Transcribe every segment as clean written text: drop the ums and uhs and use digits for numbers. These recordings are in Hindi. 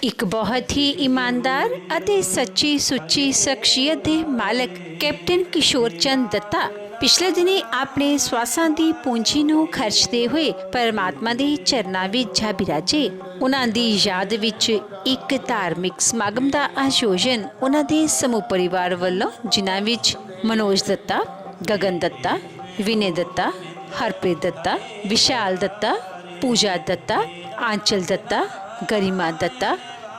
ਇੱਕ ਬਹੁਤ ਹੀ ਈਮਾਨਦਾਰ ਅਤੇ ਸੱਚੀ ਸੁੱਚੀ ਸ਼ਖਸੀਅਤ ਦੇ ਮਾਲਕ ਕੈਪਟਨ ਕਿਸ਼ੋਰ ਚੰਦ ਦੱਤਾ ਪਿਛਲੇ ਦਿਨੀ ਆਪਣੇ ਸਵਾਸਾਂ ਦੀ ਪੂੰਜੀ ਨੂੰ ਖਰਚਦੇ ਹੋਏ ਪਰਮਾਤਮਾ ਦੇ ਚਰਨਾਂ ਵਿੱਚ ਜਾ ਬਿਰਾਜੇ। ਉਹਨਾਂ ਦੀ ਯਾਦ ਵਿੱਚ ਇੱਕ ਧਾਰਮਿਕ ਸਮਾਗਮ ਦਾ ਆਯੋਜਨ ਉਹਨਾਂ ਦੇ ਸਮੂਹ ਪਰਿਵਾਰ ਵੱਲੋਂ, ਜਿਨ੍ਹਾਂ ਵਿੱਚ ਮਨੋਜ ਦੱਤਾ, ਗਗਨ ਦੱਤਾ, ਵਿਨੇ ਦੱਤਾ, ਹਰਪ੍ਰੀਤ ਦੱਤਾ, ਵਿਸ਼ਾਲ ਦੱਤਾ, ਪੂਜਾ ਦੱਤਾ, ਆਂਚਲ ਦੱਤਾ, गरिमा दत्ता,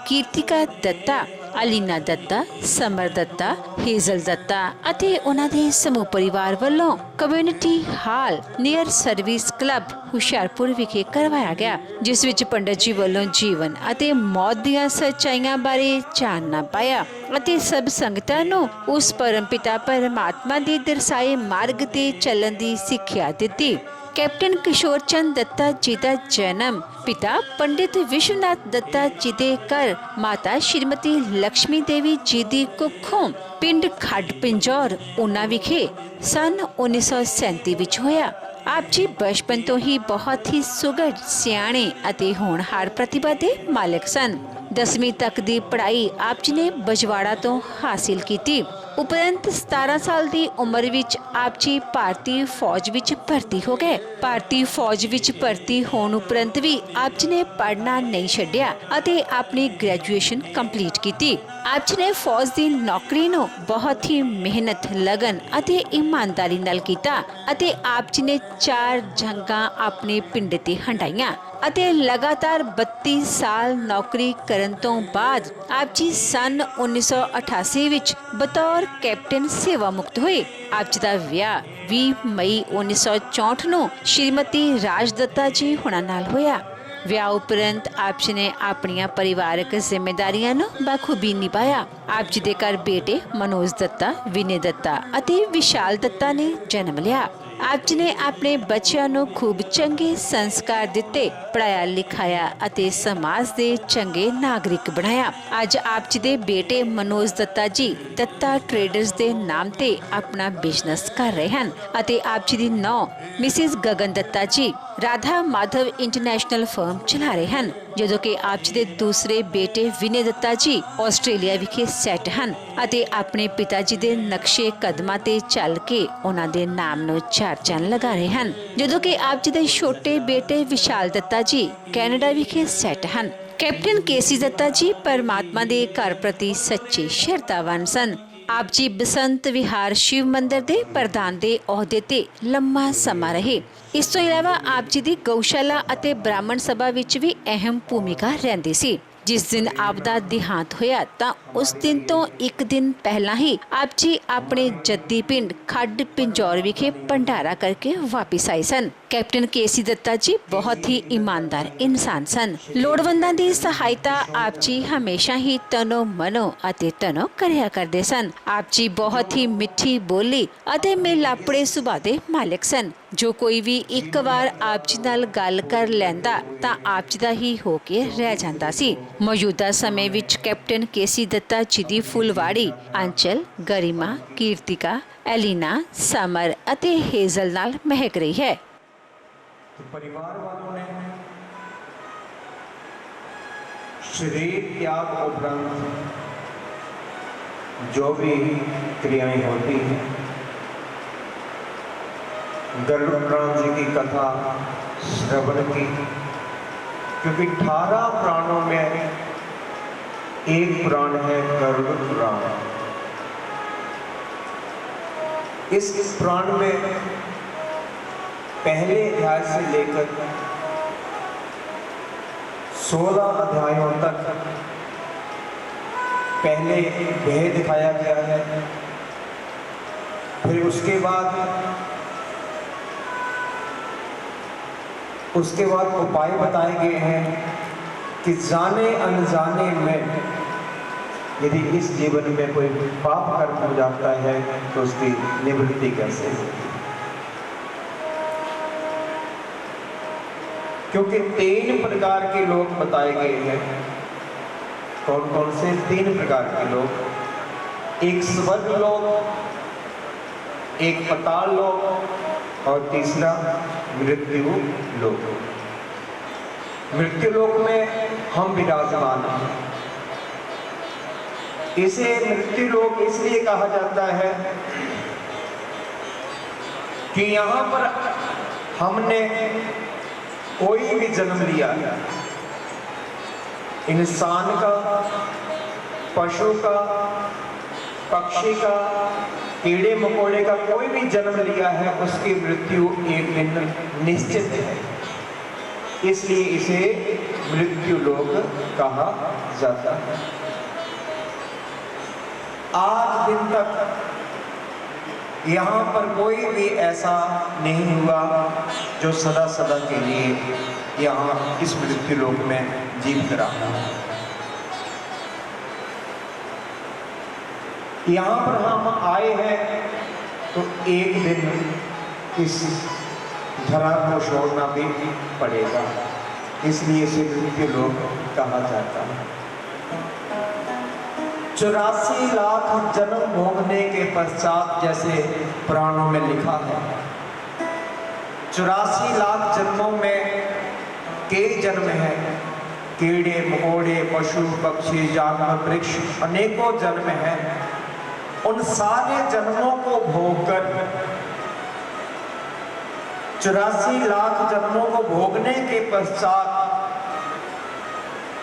कीर्तिका दत्ता, अलीना दत्ता, समर दत्ता, हेजल दत्ता ਅਤੇ ਉਹਨਾਂ ਦੇ ਸਮੂਹ ਪਰਿਵਾਰ ਵੱਲੋਂ community hall near service club Hoshiarpur ਵਿਖੇ ਕਰਵਾਇਆ ਗਿਆ, ਜਿਸ ਵਿੱਚ ਪੰਡਤ ਜੀ ਵੱਲੋਂ ਜੀਵਨ ਅਤੇ ਮੌਤ ਦੀਆਂ ਸੱਚਾਈਆਂ ਬਾਰੇ ਚਾਨਣਾ ਪਾਇਆ ਅਤੇ ਸਭ ਸੰਗਤਾਂ ਨੂੰ ਉਸ ਪਰਮਪਿਤਾ ਪਰਮਾਤਮਾ ਦੇ ਦਰਸਾਏ ਮਾਰਗ ਤੇ ਚੱਲਣ ਦੀ ਸਿੱਖਿਆ ਦਿੱਤੀ। कैप्टन किशोर चंद दत्ता जी का जन्म पिता पंडित विश्वनाथ दत्ता जी के घर माता श्रीमती लक्ष्मी देवी जी की कुखों पिंड खड पिंजौर ऊना विखे सन 1937 विच होया। आप जी बचपन तो ही बहुत ही सुघड़ सियाणे अते होनहार प्रतिभा के मालिक सन। 10वीं तक की पढ़ाई आप जी ने बजवाड़ा तो हासिल की। उपरंत 17 साल की उम्र विच आप जी भारती फौज विच भर्ती हो गए। भारती फौज विच भर्ती होने उपरंत भी आप जी ने पढ़ना नहीं छड्डिया अते अपनी ग्रेजुएशन कंप्लीट की। आप जी ने फौज की नौकरी नूं बहुत ही मेहनत, लगन अते ईमानदारी नाल कीता अते आप जी ने 4 जंगां अपने पिंड ते हंडाईयां ਅਤੇ ਲਗਾਤਾਰ 32 ਸਾਲ ਨੌਕਰੀ ਕਰਨ ਤੋਂ ਬਾਅਦ ਆਪ ਜੀ ਸਨ 1988 ਵਿੱਚ ਬਤੌਰ ਕੈਪਟਨ ਸੇਵਾ ਮੁਕਤ ਹੋਏ। ਆਪ ਜੀ ਦਾ ਵਿਆਹ 20 ਮਈ 1964 ਨੂੰ ਸ਼੍ਰੀਮਤੀ ਰਾਜ ਦੱਤਾ ਜੀ ਹੁਣਾਂ ਨਾਲ ਹੋਇਆ। ਵਿਆਹ ਉਪਰੰਤ ਆਪ ਜੀ ਨੇ ਆਪਣੀਆਂ ਪਰਿਵਾਰਕ ਜ਼ਿੰਮੇਵਾਰੀਆਂ ਨੂੰ ਬਖੂਬੀ ਨਿਭਾਇਆ। ਆਪ ਜੀ ਦੇ ਘਰ ਬੇਟੇ ਮਨੋਜ ਦੱਤਾ, ਵਿਨੇ ਦੱਤਾ ਅਤੇ ਵਿਸ਼ਾਲ ਦੱਤਾ ਨੇ ਜਨਮ ਲਿਆ। आप जी ने अपने बच्चों को खूब चंगे संस्कार दिते, पढ़ाया लिखाया अते समाज के चंगे नागरिक बनाया। अज आप जी दे बेटे मनोज दत्ता जी दत्ता ट्रेडर्स के नाम ते अपना बिजनेस कर रहे हैं अते आप जी दी नौ मिसिज गगन दत्ता जी राधा माधव इंटरनेशनल फर्म चला रहे हैं, ਜਦੋਂ कि आप जी दे दूसरे बेटे विनय दत्ता जी ਆਸਟ੍ਰੇਲੀਆ ਵਿਖੇ ਸੈੱਟ ਹਨ ਅਤੇ ਆਪਣੇ ਪਿਤਾ ਜੀ ਦੇ ਨਕਸ਼ੇ ਕਦਮਾਂ ਤੇ ਚੱਲ ਕੇ ਉਹਨਾਂ ਦੇ ਨਾਮ ਨੂੰ ਚਾਰ ਚੰਨ ਲਗਾ ਰਹੇ ਹਨ, ਜਦੋਂ ਕਿ ਆਪ ਜੀ ਦੇ ਛੋਟੇ ਬੇਟੇ ਵਿਸ਼ਾਲ ਦੱਤਾ ਜੀ ਕੈਨੇਡਾ ਵਿਖੇ ਸੈੱਟ ਹਨ। ਕੈਪਟਨ ਕੇਸੀ ਦੱਤਾ ਜੀ ਪਰਮਾਤਮਾ ਦੇ ਘਰ ਪ੍ਰਤੀ ਸੱਚੇ ਸ਼ਰਧਾਵਾਨ ਸਨ। आप जी बसंत विहार शिव मंदिर के प्रधान के अहुदे ते लंबा समा रहे। इस तो इलावा आप जी की गौशाला और ब्राह्मण सभा विच भी अहम भूमिका रहिंदी सी। जिस दिन आप दा देहांत होया तां उस दिन तो एक दिन पहला ही आप जी अपने जद्दी पिंड खड पिंजौर विखे भंडारा करके वापिस आए सन। कैप्टन केसी दत्ता जी बहुत ही ईमानदार इंसान सन। लोड़वंदां दी सहायता आप जी हमेशा ही तनो मनो अते तनो करिया करदे सन। आप जी बहुत ही मिठी बोली अते मिलापड़े सुभाਅ दे मालिक सन। जो कोई भी एक बार आप जी नाल गल कर लैंदा तां आप जी दा ही हो के रह जांदा सी। मौजूदा समय विच कैप्टन केसी दत्ता जी दी फुलवाड़ी आंचल, गरिमा, कीर्तिका, एलिना, समर अते हेजल नाल महक रही है। तो परिवार वालों ने शरीर त्याग उपरांत जो भी क्रियाएं होती हैं, गरुड़ पुराण जी की कथा श्रवण की, क्योंकि 18 पुराणों में एक पुराण है गरुड़ पुराण। इस पुराण में पहले अध्याय से लेकर 16 अध्यायों तक पहले भेद दिखाया गया है। फिर उसके बाद उपाय बताए गए हैं कि जाने अनजाने में यदि इस जीवन में कोई पाप कर्म हो जाता है तो उसकी निवृत्ति कैसे होगी। क्योंकि 3 प्रकार के लोग बताए गए हैं। कौन कौन से 3 प्रकार के लोग? एक स्वर्ग लोक, एक पाताल लोक और तीसरा मृत्यु लोक। मृत्युलोक में हम विराजमान हैं। इसे मृत्युलोक इसलिए कहा जाता है कि यहाँ पर हमने कोई भी जन्म लिया, इंसान का, पशु का, पक्षी का, कीड़े मकोड़े का, कोई भी जन्म लिया है, उसकी मृत्यु एक दिन निश्चित है। इसलिए इसे मृत्युलोक कहा जाता है। आज दिन तक यहाँ पर कोई भी ऐसा नहीं हुआ जो सदा सदा के लिए यहाँ इस मृत्युलोक में जीवित रहा। यहाँ पर हम आए हैं तो एक दिन इस धरा को छोड़ना भी पड़ेगा, इसलिए इसे मृत्युलोक कहा जाता है। 84 लाख जन्म भोगने के पश्चात, जैसे पुराणों में लिखा है, 84 लाख जन्मों में कई जन्म है, कीड़े मकोड़े, पशु पक्षी, जानवर, वृक्ष, अनेकों जन्म हैं। उन सारे जन्मों को भोगकर 84 लाख जन्मों को भोगने के पश्चात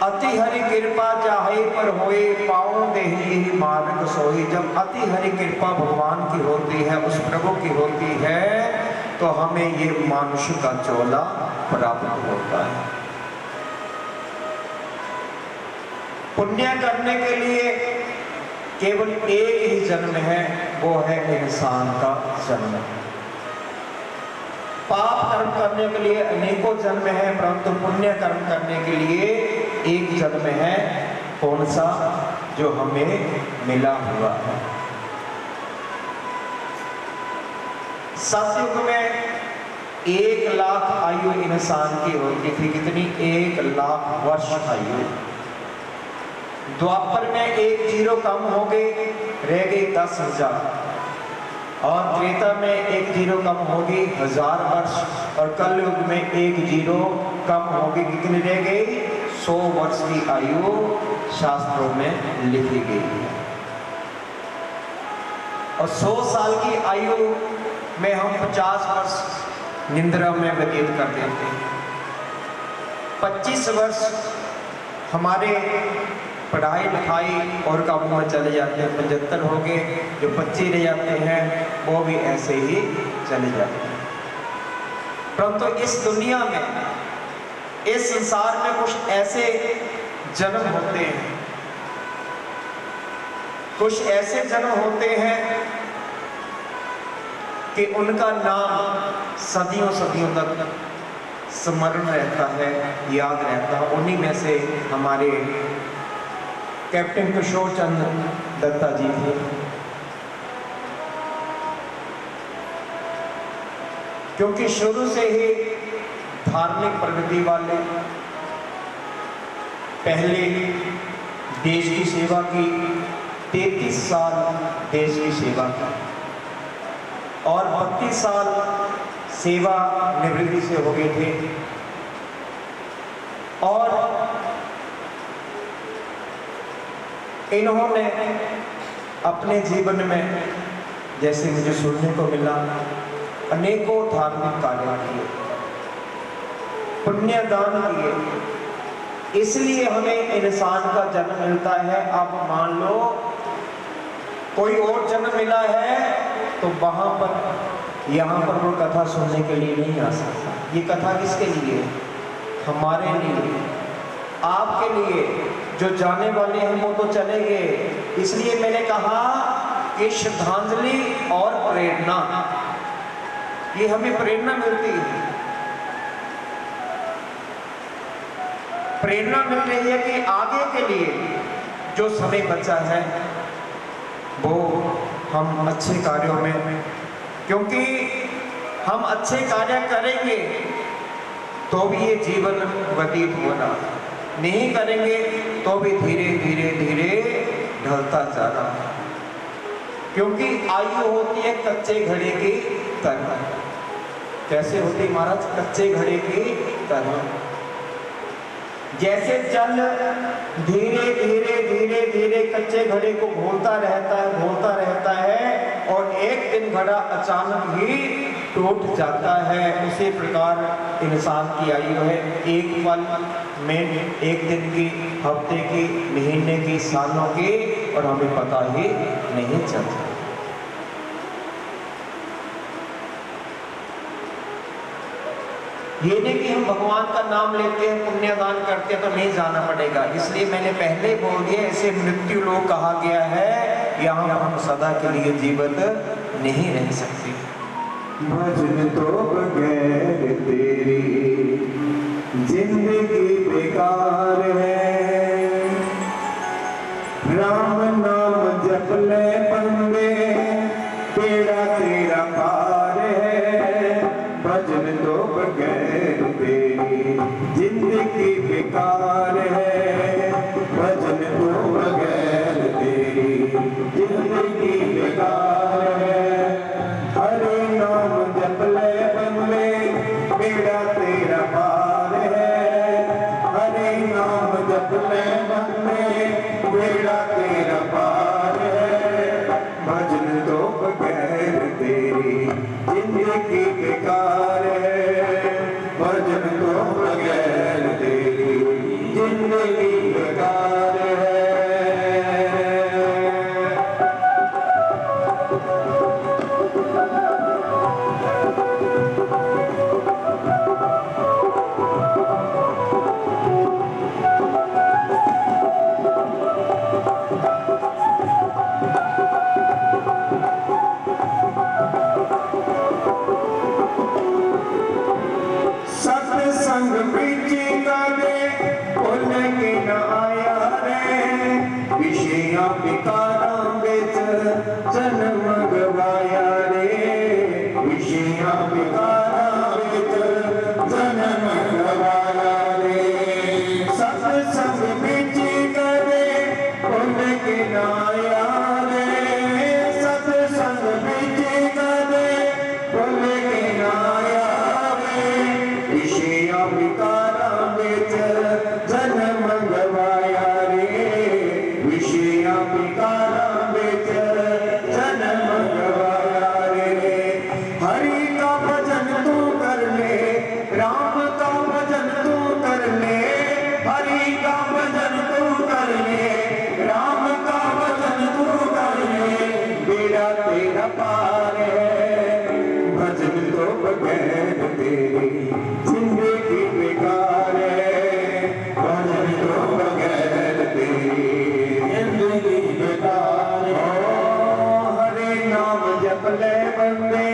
अति हरि कृपा चाहे पर होए, पाऊं देहि मार्ग सोई। जब अति हरि कृपा भगवान की होती है, उस प्रभु की होती है, तो हमें ये मानुष का चोला प्राप्त होता है। पुण्य करने के लिए केवल एक ही जन्म है, वो है इंसान का जन्म। पाप कर्म करने के लिए अनेकों जन्म है, परंतु पुण्य कर्म करने के लिए एक जन्म है। कौन सा? जो हमें मिला हुआ है। सतयुग में 1 लाख आयु इंसान की होती थी। कितनी? 1 लाख वर्ष आयु। द्वापर में 1 जीरो कम हो गई, रह गई 10,000। और त्रेता में 1 जीरो कम होगी, 1000 वर्ष। और कलयुग में 1 जीरो कम होगी, कितनी रह गई? 100 वर्ष की आयु शास्त्रों में लिखी गई है। और 100 साल की आयु में हम 50 वर्ष निंद्रा में व्यतीत कर देते हैं। 25 वर्ष हमारे पढ़ाई लिखाई और कामों में चले जाते हैं। 75 हो गए, जो 25 रह जाते हैं वो भी ऐसे ही चले जाते हैं। परंतु इस दुनिया में, इस संसार में कुछ ऐसे जन्म होते हैं, कुछ ऐसे जन्म होते हैं कि उनका नाम सदियों सदियों तक स्मरण रहता है, याद रहता है। उन्हीं में से हमारे कैप्टन किशोर चंद्र दत्ता जी थे। क्योंकि शुरू से ही धार्मिक प्रवृत्ति वाले, पहले देश की सेवा की, 33 साल देश की सेवा की और 32 साल सेवा निवृत्ति से हो गए थे। और इन्होंने अपने जीवन में, जैसे मुझे सुनने को मिला, अनेकों धार्मिक कार्य किए, पुण्य दान किए। इसलिए हमें इंसान का जन्म मिलता है। अब मान लो कोई और जन्म मिला है तो वहां पर, यहाँ पर वो कथा सुनने के लिए नहीं आ सकता। ये कथा किसके लिए? हमारे लिए, आपके लिए। जो जाने वाले हैं वो तो चले गए। इसलिए मैंने कहा कि श्रद्धांजलि और प्रेरणा, ये हमें प्रेरणा मिलती है। प्रेरणा मिल रही है कि आगे के लिए जो समय बचा है वो हम अच्छे कार्यों में, क्योंकि हम अच्छे कार्य करेंगे तो भी ये जीवन व्यतीत होना, नहीं करेंगे तो भी धीरे धीरे धीरे ढलता जा रहा है। क्योंकि आयु होती है कच्चे घड़े की तरह। कैसे होती महाराज? कच्चे घड़े की तरह। जैसे जल धीरे धीरे धीरे धीरे कच्चे घड़े को घोलता रहता है और एक दिन घड़ा अचानक ही टूट जाता है, उसी प्रकार इंसान की आयु है एक पल में, एक दिन की, हफ्ते की, महीने की, सालों की, और हमें पता ही नहीं चलता। ये नहीं कि हम भगवान का नाम लेते हैं, पुण्यदान करते हैं तो नहीं जाना पड़ेगा, इसलिए मैंने पहले बोल दिया, ऐसे मृत्यु लोक कहा गया है, यहाँ हम सदा के लिए जीवित नहीं रह सकते। भजन तो बगैर तेरी जिंदगी बेकार है, राम नाम जप ले बंदे तेरा तेरा पार है। भजन तो बगैर तेरी जिंदगी बेकार है, भजन तो बगैर तेरी जिंदगी बेकार है। हरे नाम जप ले बंदे बेड़ा तेरा पार है, हरे नाम जप ले बंदे बेड़ा तेरा पार है। भजन तो बगैर तेरी जिंदगी बेकार है, भजन तो बगैर तेरी जिंदगी बेकार है। सत्संग बीची काले भुल के न आया रे, विषया विकारां विच जन्म गवाया रे, विषया विकारां विच जन्म गवाया रे। सत्संग बीची काले भुल के न आया रे, सत्संग बीची काले भुल के न आया रे, विषया विकारां विच जन्म गवाया रे, विषया विकारां विच जन्म गवाया रे। हरि का भजन तू कर ले, राम का भजन तू कर ले, हरि का भजन तू कर ले, राम का भजन तू कर ले, बेड़ा तेरा पार है। भजन तो बगैर तेरी जिंदगी बेकार है, भजन तो बगैर तेरी जिंदगी बेकार है। हरे नाम जप ले बंदे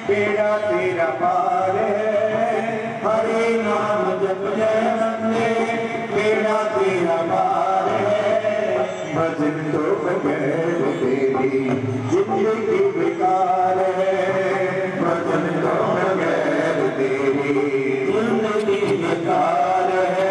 बेड़ा तेरा पार है, हरे नाम जप ले बंदे बेड़ा तेरा पार है। भजन तो बगैर तेरी जिंदगी बेकार है, भजन तो बगैर तेरी जिंदगी बेकार है।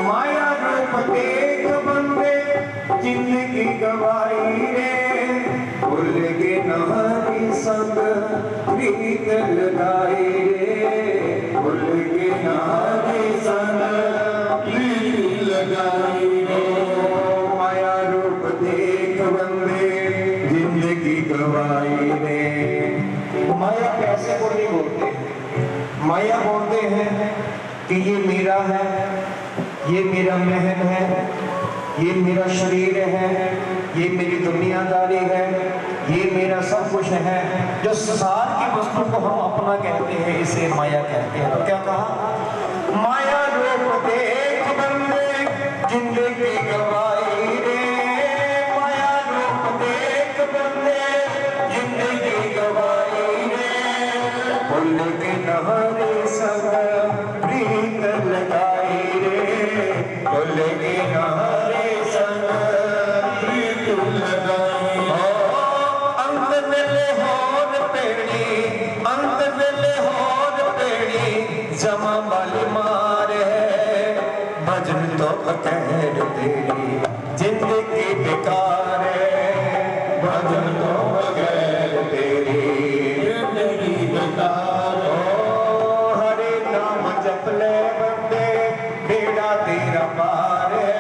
माया रूप देख बंदे जिंदगी गवाई रे, भूल के नारी संग प्रीत लगाई रे, भूल के नारी संग प्रीत लगाई रे। माया रूप देख बंदे जिंदगी गवाई रे। माया कैसे को नहीं बोलते, माया बोलते हैं कि ये मेरा है, ये मेरा महल है, ये मेरा शरीर है, ये मेरी दुनियादारी है, ये मेरा सब कुछ है। जो संसार की वस्तु को हम अपना कहते हैं इसे माया कहते हैं। तो क्या कहा, माया रूप देख बंदे जिंदगी गवाई रे, माया रूप देख बंदे जिंदगी गवाई रे, भूल के नहरे संग प्रीत लगाई रे, भूल के नहरे संग प्रीत लगाई। अंत में बगैर तेरी जिंदगी बेकार है, भजन तो बगैर तेरी जिंदगी बेकार है। हरे नाम जप ले बंदे बेड़ा तेरा पार है,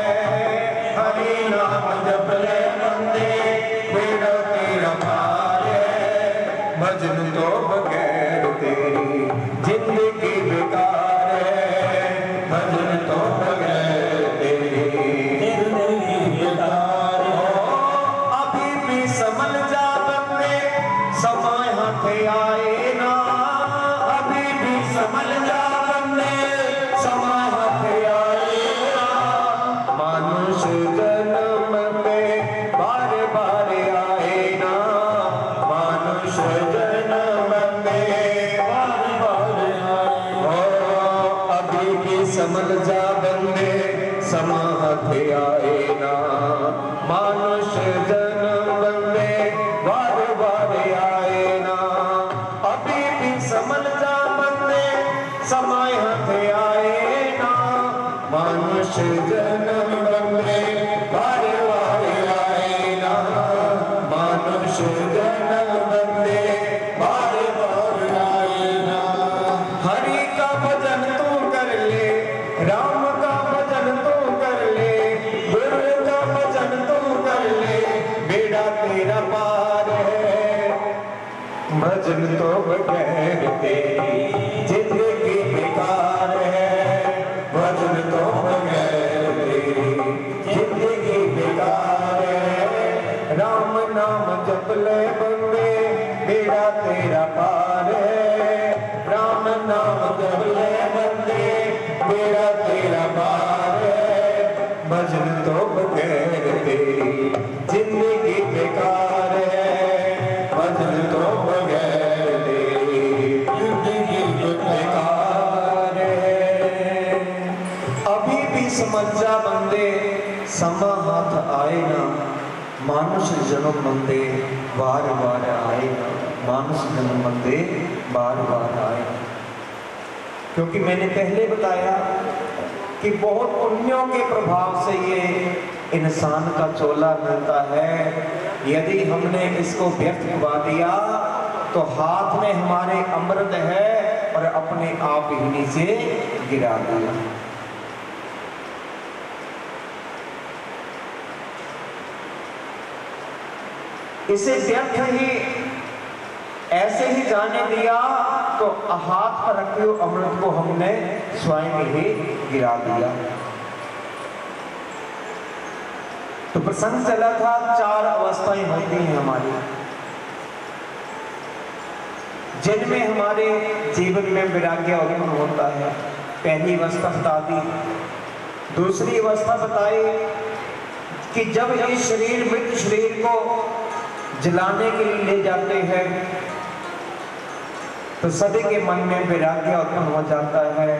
हरे नाम जप ले बंदे बेड़ा तेरा पार है, भजन तो बगैर तेरी जिंदगी बेकार है, भजन तो बगैर तेरी जिंदगी बेकार है। अभी भी संभल जा बंदे समय हाथ आए ना, अभी भी संभल जा बंदे समय हाथ आए ना, मानुष जन्म में बार बार आए ना, मानुष जन्म में बार बार आए ना। अभी भी संभल जा बंदे समय हाथ आए ना, मानुष जन्म में बार बार आए ना। अभी भी संभल जा बंदे समय हाथ आए ना, मानुष जन्म में बार बार आए ना, मानुष जन्म में बार बार आए ना। हरि का भजन तू कर ले, राम का भजन तू कर ले, गुरु का भजन तू कर ले, बेड़ा तेरा पार है, भजन तो बगैर तेरी जिंदगी बेकार है, भजन तो बगैर तेरी जिंदगी बेकार है। राम नाम जप ले बंदे बेड़ा तेरा पार है, राम नाम जप ले बंदे बेड़ा तेरा पार है, भजन तो बगैर तेरी जिंदगी बेकार है, भजन तो बगैर तेरी जिंदगी बेकार है। अभी भी समझ जा बंदे समा हाथ आए ना, मानुष जन्म बंदे बार बार आए ना, मानुष जन्म बंदे बार बार आए। क्योंकि मैंने पहले बताया कि बहुत पुण्यों के प्रभाव से ये इंसान का चोला मिलता है। यदि हमने इसको व्यर्थ गवा दिया तो हाथ में हमारे अमृत है और अपने आप ही नीचे गिरा दिया। इसे व्यर्थ ही ऐसे ही जाने दिया तो हाथ पर रखे हुए अमृत को हमने स्वयं ही गिरा दिया। तो प्रसंग चला था, 4 अवस्थाएं होती हैं हमारी, जिनमें हमारे जीवन में वैराग्य उत्पन्न होता है। पहली अवस्था बता दी। दूसरी अवस्था बताई कि जब इस शरीर मृत शरीर को जलाने के लिए ले जाते हैं तो सभी के मन में वैराग्य उत्पन्न हो जाता है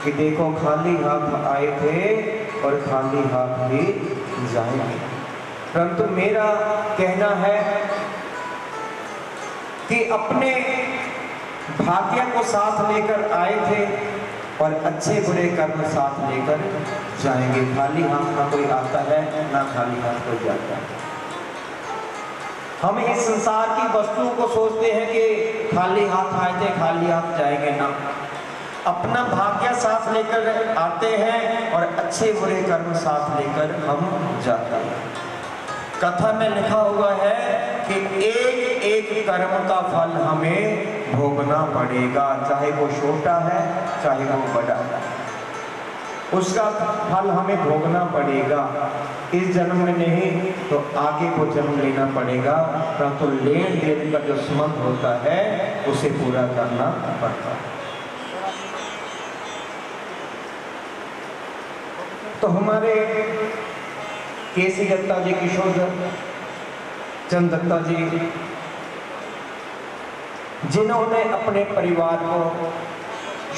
कि देखो खाली हाथ आए थे और खाली हाथ ही जाएंगे। परंतु मेरा कहना है कि अपने भाग्य को साथ लेकर आए थे और अच्छे बुरे कर्म साथ लेकर जाएंगे। खाली हाथ ना कोई आता है ना खाली हाथ कोई जाता है। हम इस संसार की वस्तुओं को सोचते हैं कि खाली हाथ आए थे खाली हाथ जाएंगे ना, अपना भाग्य साथ लेकर आते हैं और अच्छे बुरे कर्म साथ लेकर हम जाते हैं। कथा में लिखा हुआ है कि एक एक कर्म का फल हमें भोगना पड़ेगा, चाहे वो छोटा है चाहे वो बड़ा है, उसका फल हमें भोगना पड़ेगा। इस जन्म में नहीं तो आगे को जन्म लेना पड़ेगा, परंतु लेन देन का जो संबंध होता है उसे पूरा करना पड़ता है। तो हमारे केसी दत्ता जी, किशोर चंद दत्ता जी, जिन्होंने अपने परिवार को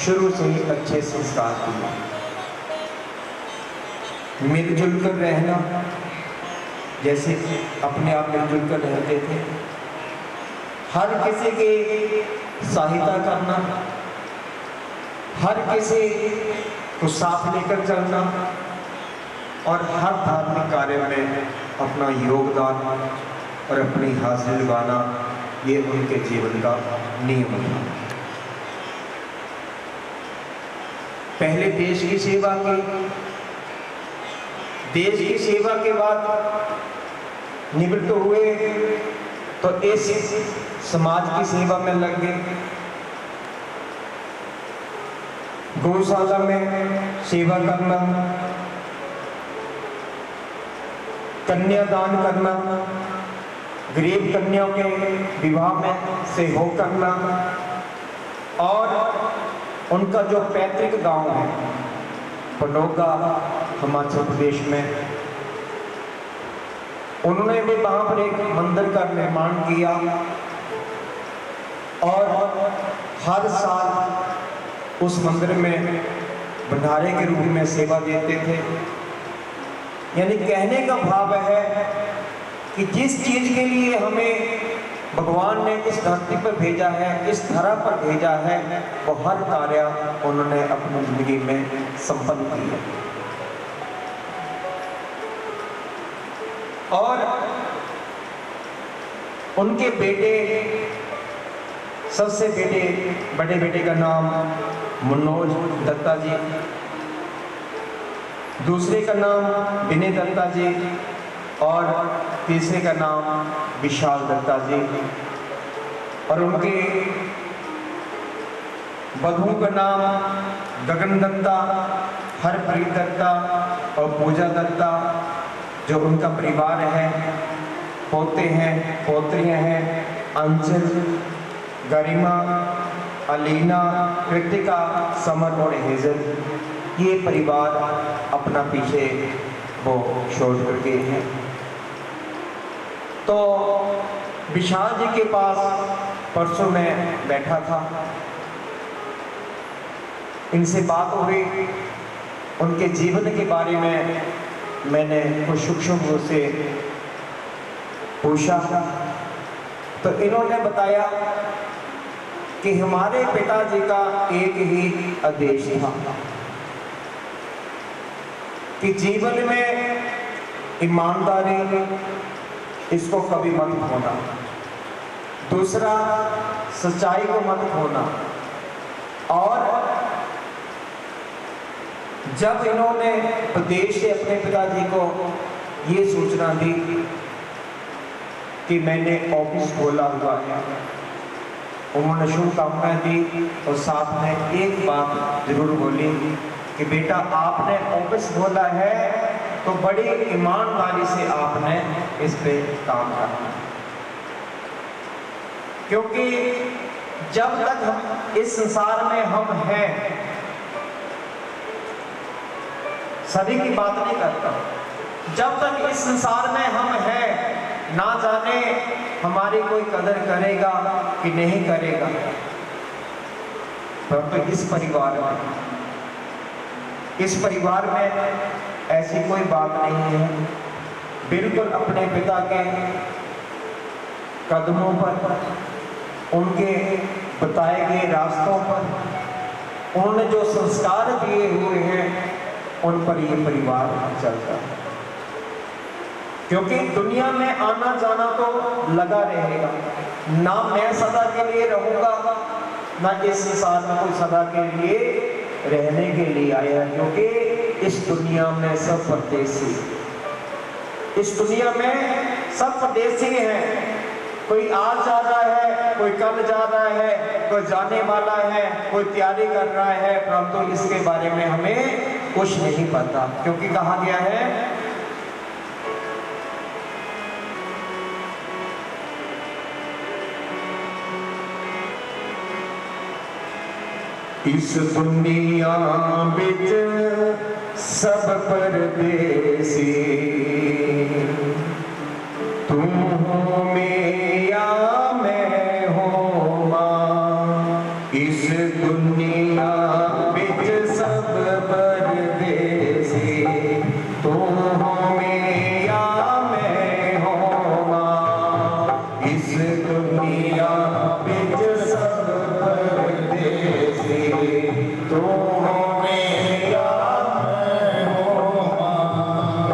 शुरू से ही अच्छे संस्कार दिए, मिलजुल कर रहना, जैसे अपने आप मिलजुल कर रहते थे, हर किसी की सहायता करना, हर किसी को साथ लेकर चलना, और हर धार्मिक कार्य में अपना योगदान और अपनी हाजिरी लगाना, ये उनके जीवन का नियम था। पहले देश की सेवा की, देश की सेवा के बाद निवृत्त हुए तो इस समाज की सेवा में लग गए। गौशाला में सेवा करना, कन्यादान करना, गरीब कन्याओं के विवाह में सहयोग करना, और उनका जो पैतृक गांव है पनोगा हिमाचल प्रदेश में, उन्होंने भी वहां पर एक मंदिर का निर्माण किया और हर साल उस मंदिर में भंडारे के रूप में सेवा देते थे। यानी कहने का भाव है कि जिस चीज के लिए हमें भगवान ने इस धरती पर भेजा है, इस धरा पर भेजा है, वो हर कार्य उन्होंने अपनी जिंदगी में संपन्न किया। और उनके बेटे, सबसे बड़े बेटे का नाम मनोज दत्ता जी, दूसरे का नाम विनय दत्ता जी और तीसरे का नाम विशाल दत्ता जी, और उनके बधू का नाम गगन दत्ता, हरप्रीत दत्ता और पूजा दत्ता, जो उनका परिवार है। पोते हैं, पोत्रियां हैं, अंचल, गरिमा, अलीना, कृतिका, समर और हेजल, ये परिवार अपना पीछे वो छोड़ कर गए हैं। तो विशाल जी के पास परसों में बैठा था, इनसे बात हुई, उनके जीवन के बारे में मैंने कुछ सूक्ष्म से पूछा, तो इन्होंने बताया कि हमारे पिताजी का एक ही आदेश था कि जीवन में ईमानदारी, इसको कभी मत खोना, दूसरा सच्चाई को मत खोना। और जब इन्होंने प्रदेश से अपने पिताजी को ये सूचना दी कि मैंने ऑफिस खोला हुआ है, उन्होंने शुभकामनाएं दी और साथ में एक बात जरूर बोली कि बेटा, आपने ऑफिस खोला है तो बड़ी ईमानदारी से आपने इस पे काम करना, क्योंकि जब तक हम इस संसार में हम हैं, सभी की बात नहीं करता, जब तक इस संसार में हम हैं, ना जाने हमारी कोई कदर करेगा कि नहीं करेगा, परंतु इस परिवार में ऐसी कोई बात नहीं है। बिल्कुल अपने पिता के कदमों पर, उनके बताए गए रास्तों पर, उन्होंने जो संस्कार दिए हुए हैं, उन पर ये परिवार चलता है। क्योंकि दुनिया में आना जाना तो लगा रहेगा, ना मैं सदा के लिए रहूंगा, ना इस संसार में कोई सदा के लिए रहने के लिए आया, क्योंकि इस दुनिया में सब परदेसी, इस दुनिया में सब परदेसी हैं। कोई आज जा रहा है, कोई कल जा रहा है, कोई जाने वाला है, कोई तैयारी कर रहा है, परंतु इसके बारे में हमें कुछ नहीं पता, क्योंकि कहा गया है इस दुनिया बिच सब परदेसी, तुम हो मेरा मैं हो मां। इस दुनिया बिच सब परदेसी, तुम हो मेरा मैं हो मां। इस दुनिया बिच सब परदेसी, तुम हो मेरा मैं हो मां।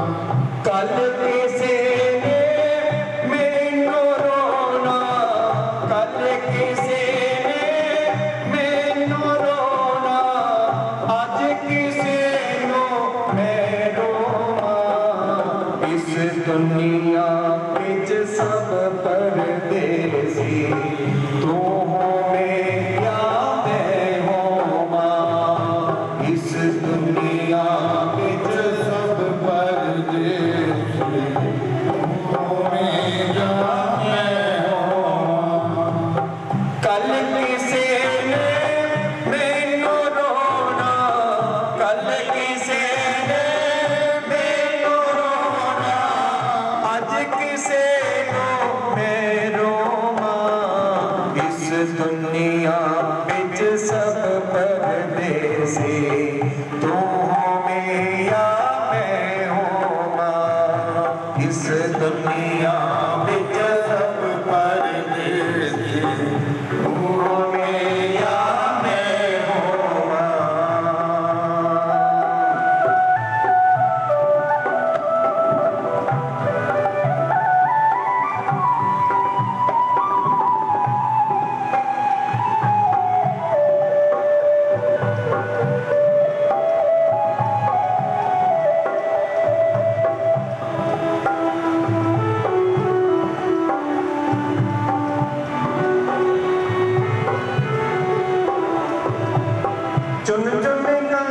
दुनिया बिच सब परदेसी, तू हो में या मैं होवां। इस दुनिया बिच सब परदेसी, तू हो में या मैं होवां। चुन चुन कर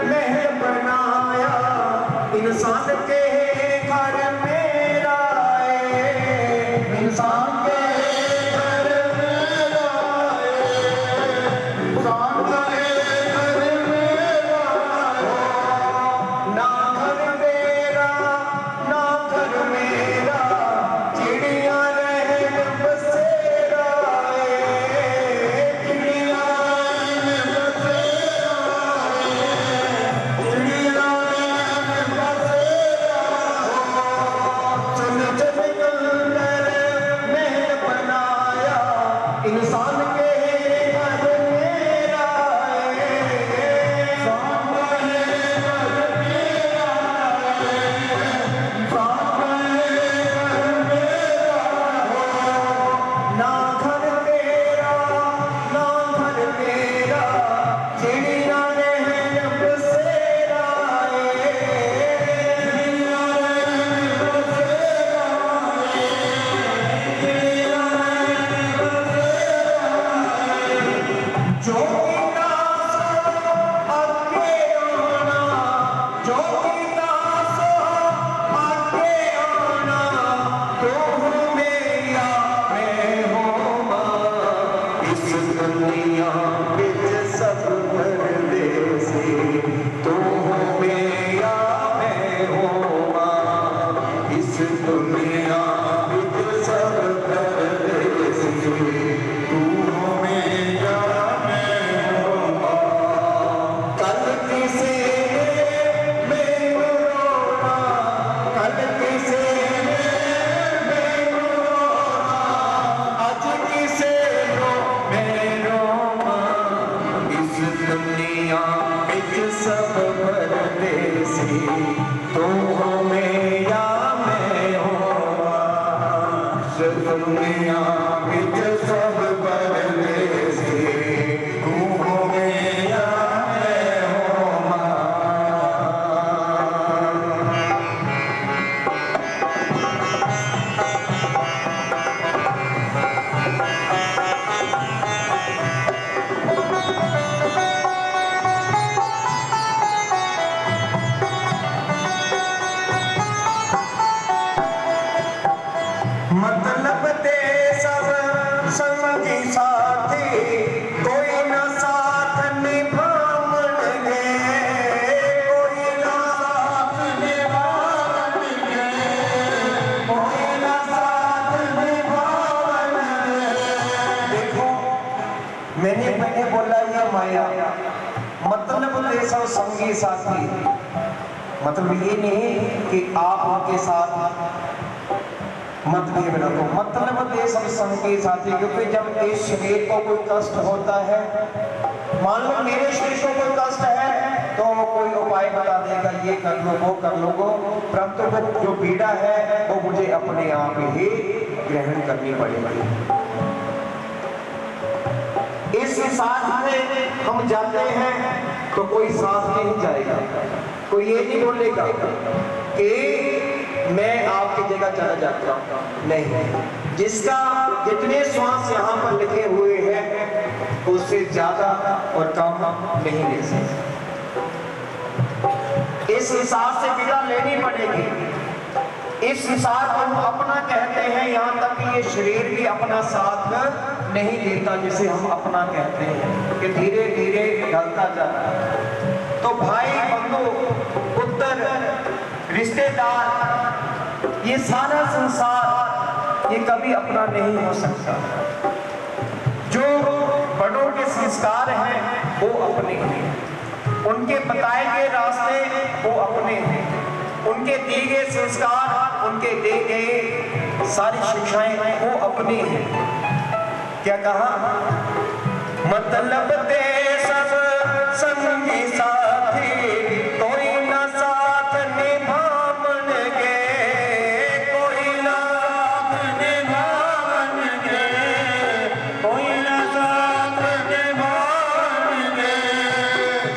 महल बनाया, इंसान के घर मेरा है। इंसान के घर मेरा है, इंसान के घर मेरा है। ना घर तेरा ना घर मेरा, चिड़िया रहन बसेरा है। चिड़िया इंसान के घर मेरा है। इंसान के घर मेरा है, इंसान के घर मेरा है। ना घर तेरा ना घर मेरा, चिड़िया रहन बसेरा है। चिड़िया रहन बसेरा है, चिड़िया जो कीता सो आगे आना, जो कीता सो आगे आना, तू हो मेरा मैं होवां। इस दुनिया बिच सब परदेसी, तू हो मेरा मैं होवां। इस दुनिया बिच सब परदेसी, तू हो मेरा मैं होवां। कल किसे मैनू रोना, कल किसे मैनू रोना, अज किसे रो मैं रोवां। इस दुनिया बिच सब परदेसी, तू हो मेरा मैं होवां। इस दुनिया बिच सब परदेसी, तू हो मेरा मैं होवां। मतलब ते सब संगी साथी, कोई ना साथ निभावणगे। कोई ना साथ निभावणगे, कोई ना साथ निभावणगे। देखो मैंने पहले बोला ये माया, मतलब ते सब संगी साथी, मतलब ये नहीं कि आप उनके साथ मतभेद रखो। मतलब ये सब संगी साथी, क्योंकि जब इस शरीर को कोई कष्ट होता है, मान लो मेरे शरीर को कोई कष्ट है, तो कोई उपाय बता देगा, ये कर लो वो कर लो, परंतु वो जो पीड़ा है वो मुझे अपने आप ही ग्रहण करनी पड़ेगी। इस साथ में हम जाते हैं तो कोई साथ नहीं जाएगा, कोई ये नहीं बोलेगा कि मैं आपकी जगह चला जाता हूं, नहीं। जिसका जितने श्वास यहाँ पर लिखे हुए हैं उससे ज्यादा और कम नहीं ले सकते। इस हिसाब से विदा लेनी पड़ेगी। इस हिसाब को हम अपना कहते हैं, यहाँ तक कि ये शरीर भी अपना साथ नहीं देता, जिसे हम अपना कहते हैं, कि धीरे धीरे ढलता जा रहा है। तो भाई बंधु पुत्र रिश्तेदार, ये सारा संसार ये कभी अपना नहीं हो सकता। संस्कार हैं वो अपने हैं, उनके बताए गए रास्ते वो अपने हैं, उनके दिए गए संस्कार, उनके दिए गए सारी शिक्षाएं वो अपनी हैं। क्या कहा? मतलब दे सब संगी साथी, कोई ना साथ निभावन गे, कोई ना निभावन गे, कोई ना साथ निभावन गे।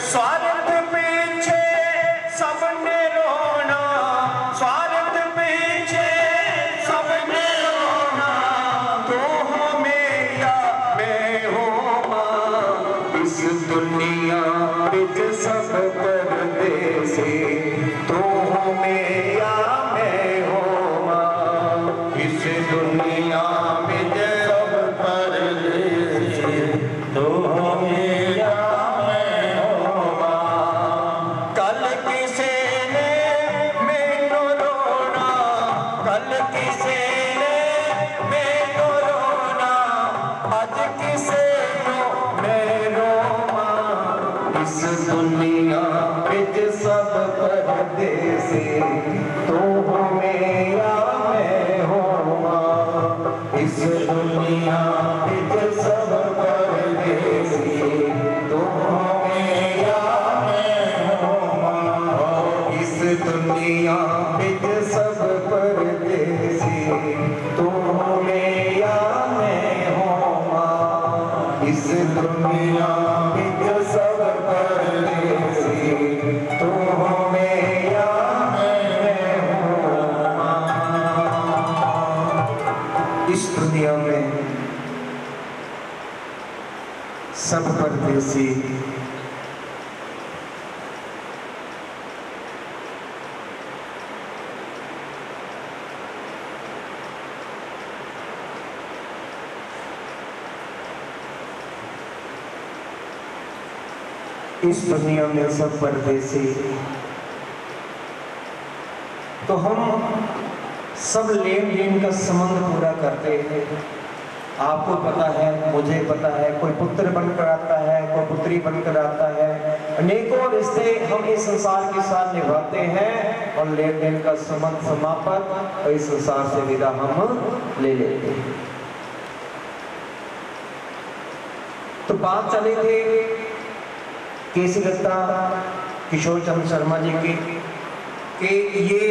स्वार्थ पीछे सबने रोना, स्वार्थ पीछे सबने रोना, तो हमें या मैं हो इस दुनिया बिच सब परदेसी, तो हमें या मैं हो इस दुनिया बिच सब परदेसी, तो हमें या मैं हो। कल किसे ने मैनू रोना, कल किसे ने मैनू रोना, अज किसे मैं रोमा इस दुनिया बिच सब परदेसी, तो हमें या मैं होवा इस दुनिया बिच सब परदेसी, तो हमें या मैं होवा इस दुनिया बिच सब परदेसी, तो हमें या मैं होवा इस दुनिया बिच सब परदेसी, तो हमें या मैं होवा। इस दुनिया में सब परदेसी, इस दुनिया में सब परदेसी, तो हम सब लेन देन का संबंध पूरा करते हैं। आपको पता है, मुझे पता है, कोई पुत्र बनकर आता है, कोई पुत्री बनकर आता है, अनेकों रिश्ते हम इस संसार के साथ निभाते हैं और लेन देन का संबंध समाप्त और इस संसार से विदा हम ले लेते हैं। तो बात चली थी केसी दत्ता किशोर चंद्र शर्मा जी की कि ये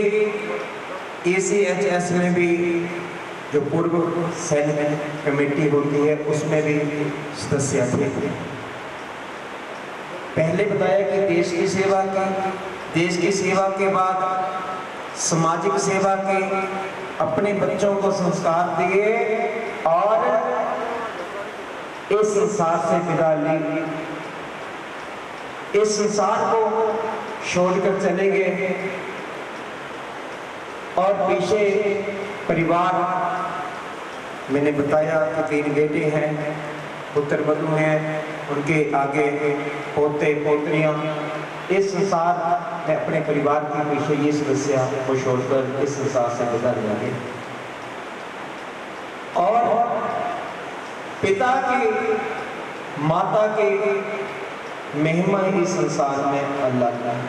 ACHS में भी जो पूर्व सैनिक कमेटी होती है उसमें भी सदस्य थे। पहले बताया कि देश की सेवा की, देश की सेवा के बाद सामाजिक सेवा की, अपने बच्चों को संस्कार दिए और इस संसार से विदा ली। इस संसार को छोड़कर चले गए और पीछे परिवार, मैंने बताया कि 3 बेटे हैं, पुत्र वधू हैं, उनके आगे पोते पोतरियां। इस संसार में अपने परिवार के पीछे ये सदस्य को छोड़कर इस संसार से विदा लेंगे और पिता की माता की महिमा ही संसार में अल्लाह का है।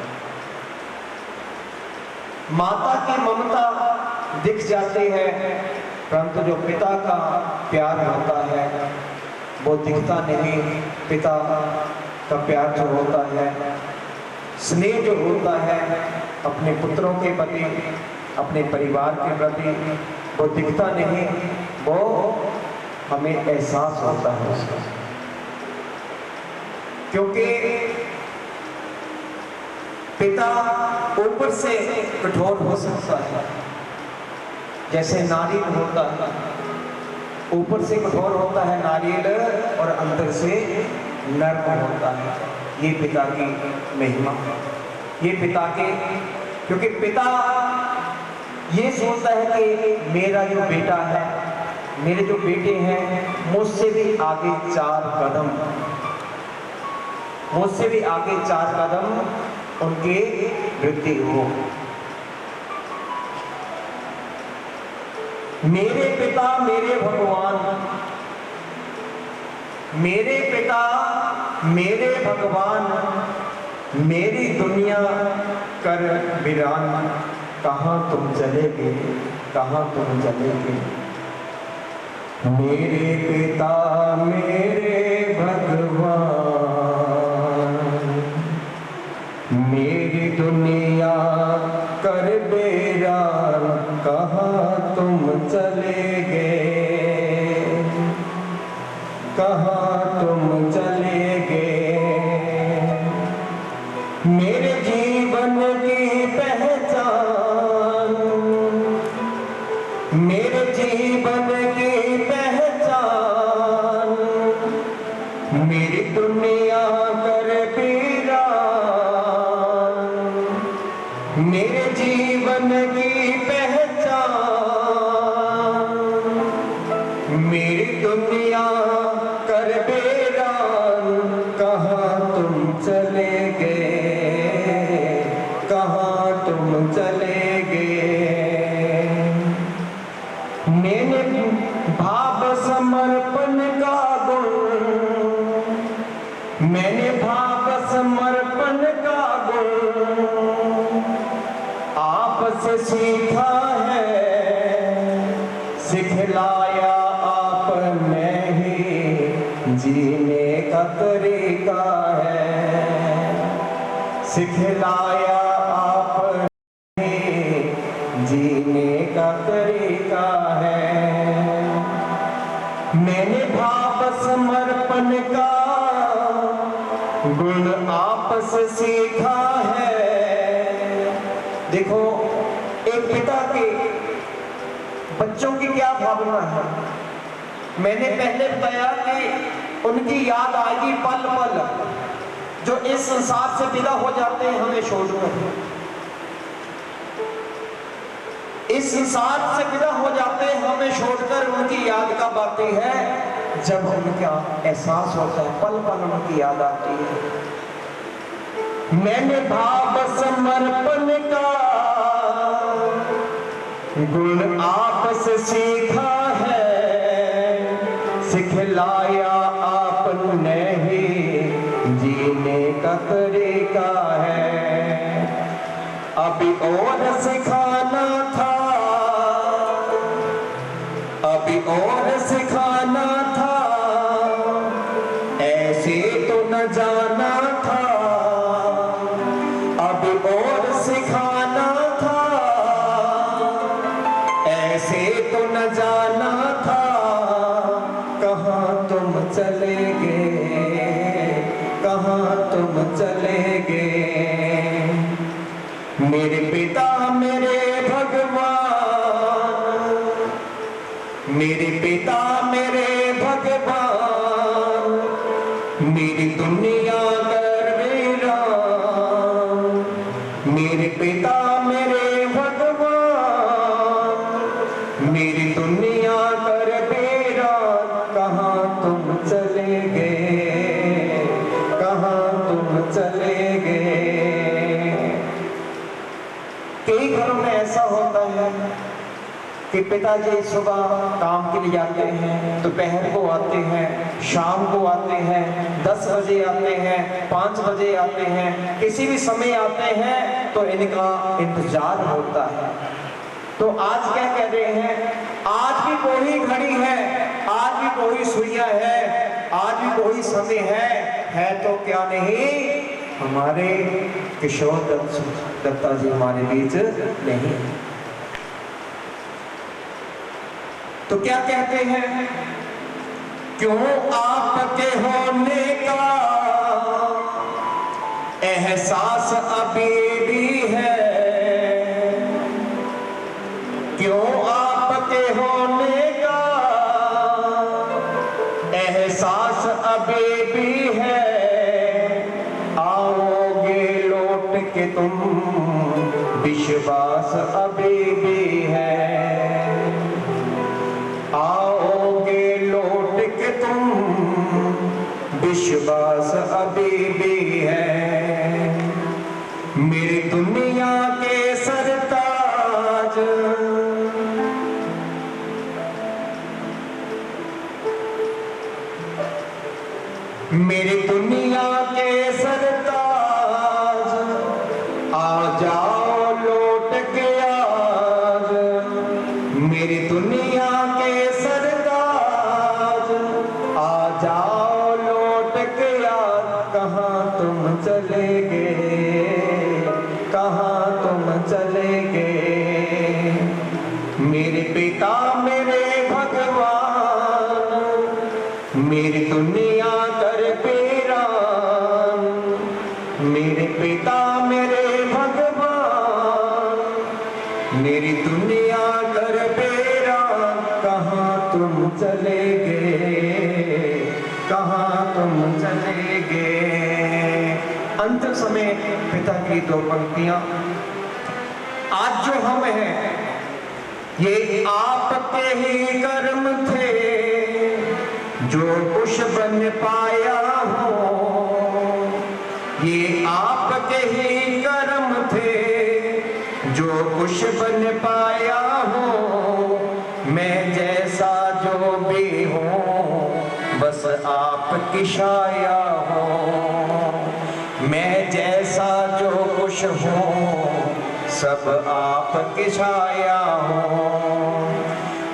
माता की ममता दिख जाती है, परंतु जो पिता का प्यार होता है वो दिखता नहीं। पिता का प्यार जो होता है, स्नेह जो होता है अपने पुत्रों के प्रति, अपने परिवार के प्रति, वो दिखता नहीं, वो हमें एहसास होता है उसका। क्योंकि पिता ऊपर से कठोर हो सकता है, जैसे नारियल होता है, ऊपर से कठोर होता है नारियल और अंदर से नर्म होता है। ये पिता की महिमा, ये पिता के, क्योंकि पिता ये सोचता है कि मेरा जो बेटा है, मेरे जो बेटे हैं, मुझसे भी आगे 4 कदम, मुझसे भी आगे 4 कदम उनके वृद्धि हो। मेरे पिता मेरे भगवान, मेरे पिता मेरे भगवान मेरी दुनिया कर वीरान, कहाँ तुम चले गए, कहाँ तुम चले गए। मेरे पिता मेरे भगवान मेरी दुनिया कर वीरान, कहाँ तुम चले गए, कहाँ तुम चले गए। मेरे जीवन की पहचान, मेरे जीवन की पहचान, मेरी दुनिया कर वीरान, मेरे जीवन की पहचान, मेरी दुनिया कर वीरान, कहाँ तुम चले गए, कहाँ तुम चले गए। मैंने भाव समर्पण का गुण, मैंने भाव समर्पण का गुण आपसे सीखा है, सिखलाया आपने ही जीने का तरीका है, सिखलाया आपने जीने का तरीका है। मैंने भाव समर्पण का गुण आपसे सीखा है। देखो, एक पिता के बच्चों की क्या भावना है। मैंने पहले बताया कि उनकी याद आएगी पल पल, जो इस संसार से विदा हो जाते हैं हमें छोड़कर, इस संसार से विदा हो जाते हैं हमें छोड़कर। उनकी याद कब आती है, जब उनका एहसास होता है, पल पल उनकी याद आती है। मैंने भाव समर्पण का गुण आपसे सीखा है, सिखलाया आपने ही जीने का तरीका है। अभी और सिखाना था, अभी और सिखाना था, ऐसे तो न जाना था। अभी और सिखाना था, ऐसे तो न जाना था। कहाँ तुम चले गए, कहाँ तुम चले गए। मेरे पिता मेरे भगवान, मेरे पिता मेरे भगवान, मेरी दुनिया कर वीरान। मेरे पिता मेरे भगवान, मेरी दुनिया कर वीरान, कहाँ तुम चले गए, कहाँ तुम चले गए। कई घरों में ऐसा होता है कि पिताजी सुबह काम के लिए जाते हैं, दोपहर को आते हैं, शाम को आते हैं, 10 बजे आते हैं, 5 बजे आते हैं, किसी भी समय आते हैं, तो इनका इंतजार होता है। तो आज क्या कह रहे हैं, आज भी कोई घड़ी है, आज भी कोई सुइया है, आज भी कोई समय है तो क्या नहीं, हमारे किशोर दत्ता जी हमारे बीच नहीं। तो क्या कहते हैं, क्यों आपके होने का एहसास अभी भी है, क्यों आपके होने का एहसास अभी भी है। आओगे लौट के तुम, विश्वास अभी भी है। आओगे लौट के तुम, विश्वास अभी भी है। मेरी दुनिया के सरताज, मेरी दुनिया के सरताज आ जाओ लौट के आज, मेरी दुनिया के सरताज आ जाओ लौट के आज। कहाँ तुम चले गए, कहाँ तुम चले गए, मेरे पिता मेरे भगवान, मेरी दुनिया कर वीरान, मेरे पिता मेरे भगवान, मेरी दुनिया कर वीरान। कहाँ तुम चले गए, कहाँ तुम चले गए। अंतिम समय पिता की दो पंक्तियां। आज जो हम हैं ये आपके ही कर्म थे, जो कुछ बन पाया हो, ये आपके ही कर्म थे, जो कुछ बन पाया हो। मैं जैसा जो भी हूँ बस आपकी छाया हो, मैं जैसा जो कुछ हूँ सब आपकी छाया हो।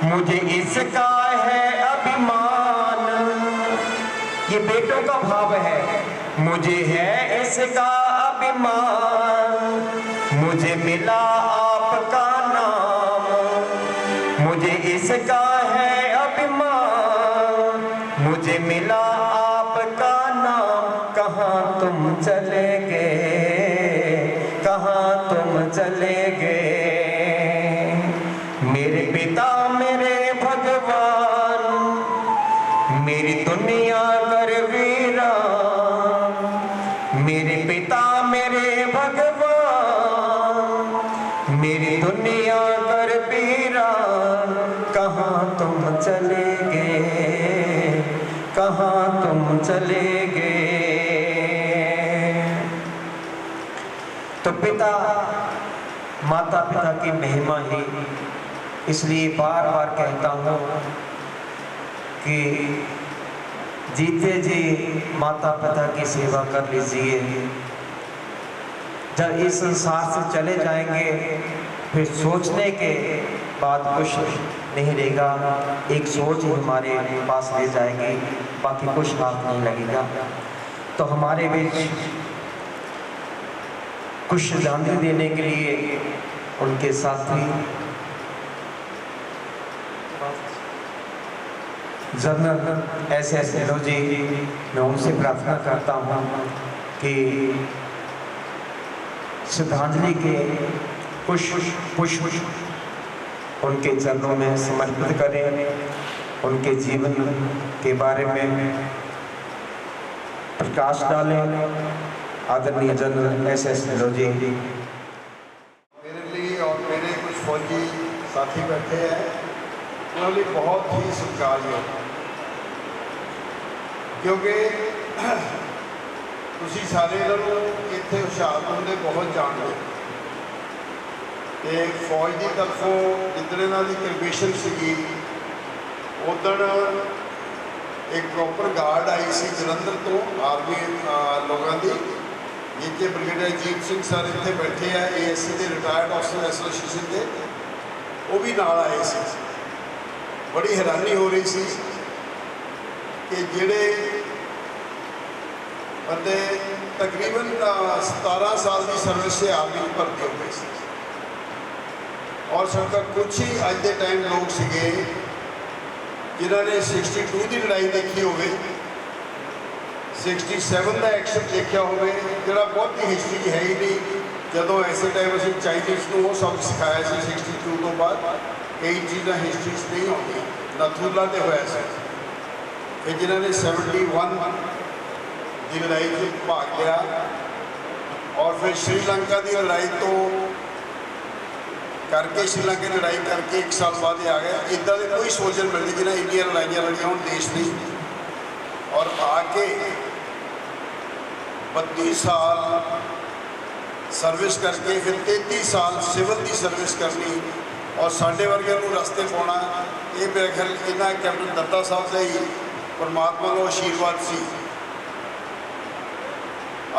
मुझे इसका है अभिमान, ये बेटों का भाव है, मुझे है इसका अभिमान, मुझे मिला आपका नाम, मुझे इसका है अभिमान, मुझे मिला आपका नाम। कहाँ तुम चले गए, कहाँ तुम चले गए, मेरे पिता मेरे भगवान, मेरी दुनिया कर वीरान, मेरे पिता मेरे भगवान, मेरी दुनिया कर वीरान। कहाँ तुम चले गए, कहाँ तुम चले गए। तो पिता माता पिता की महिमा ही, इसलिए बार बार कहता हूँ कि जीते जी माता पिता की सेवा कर लीजिए। जब इस संसार से चले जाएंगे फिर सोचने के बाद कुछ नहीं रहेगा, एक सोच ही हमारे पास ले जाएगी, बाकी कुछ हाथ नहीं लगेगा। तो हमारे बीच कुछ श्रद्धांजलि देने के लिए उनके साथी जनरल SS ढिल्लों जी, मैं उनसे प्रार्थना करता हूँ कि श्रद्धांजलि के कुछ पुष्प उनके चरणों में समर्पित करें, उनके जीवन के बारे में प्रकाश डालें। आदरणीय जनरल SS ढिल्लों जी। मेरे लिए और मेरे कुछ फौजी साथी बैठे हैं, उन्होंने बहुत ही सत्कारयोग, क्योंकि तुसी सारे लोग इतने हुशियारपुर के बहुत जानते हो। फौज की तरफों जिधर इन्हों की कमीशन सी उदण एक प्रॉपर गार्ड आई सी जलंधर तो आर्मी लोगों की, जिसके ब्रिगेडियर अजीत सिंह सर इतने बैठे हैं ASC के रिटायर्ड ऑफिसर एसोसीएशन के, वो भी नाल आए सी। बड़ी हैरानी हो रही सी कि जिहड़े बंदे तकरीबन 17 साल की सर्विस से आर्मी में भर्ती हो गए सी, और सरकार कुछ ही अज के टाइम लोग सीगे जिन्होंने 62 की लड़ाई देखी होवे, 67 का एक्शन देखा होवे, जिहड़ा बहुत ही हिस्ट्री है ही नहीं। जदों ऐसे टाइम असीं चाइनीज़ को वो सब सिखाया सी 62 तो बाद कई चीज़ां हिस्ट्री नहीं आउंदियां, नथूला तो होया सी। फिर जिन्होंने 71 की लड़ाई में भाग लिया, और फिर श्रीलंका की लड़ाई तो करके श्रीलंका की लड़ाई करके 1 साल बाद ही आ गया। इदा के कोई सोल्जर मिलते जिन्हें इंडिया लड़ाइयाँ लड़ियाँ हो देश की, और आके 32 साल सर्विस करके फिर 33 साल सिविल की सर्विस करनी, और साढ़े वर्गे को रस्ते पाना, ये मेरे ख्याल इन्होंने कैप्टन दत्ता साहब का ही परमात्मा को आशीर्वाद सी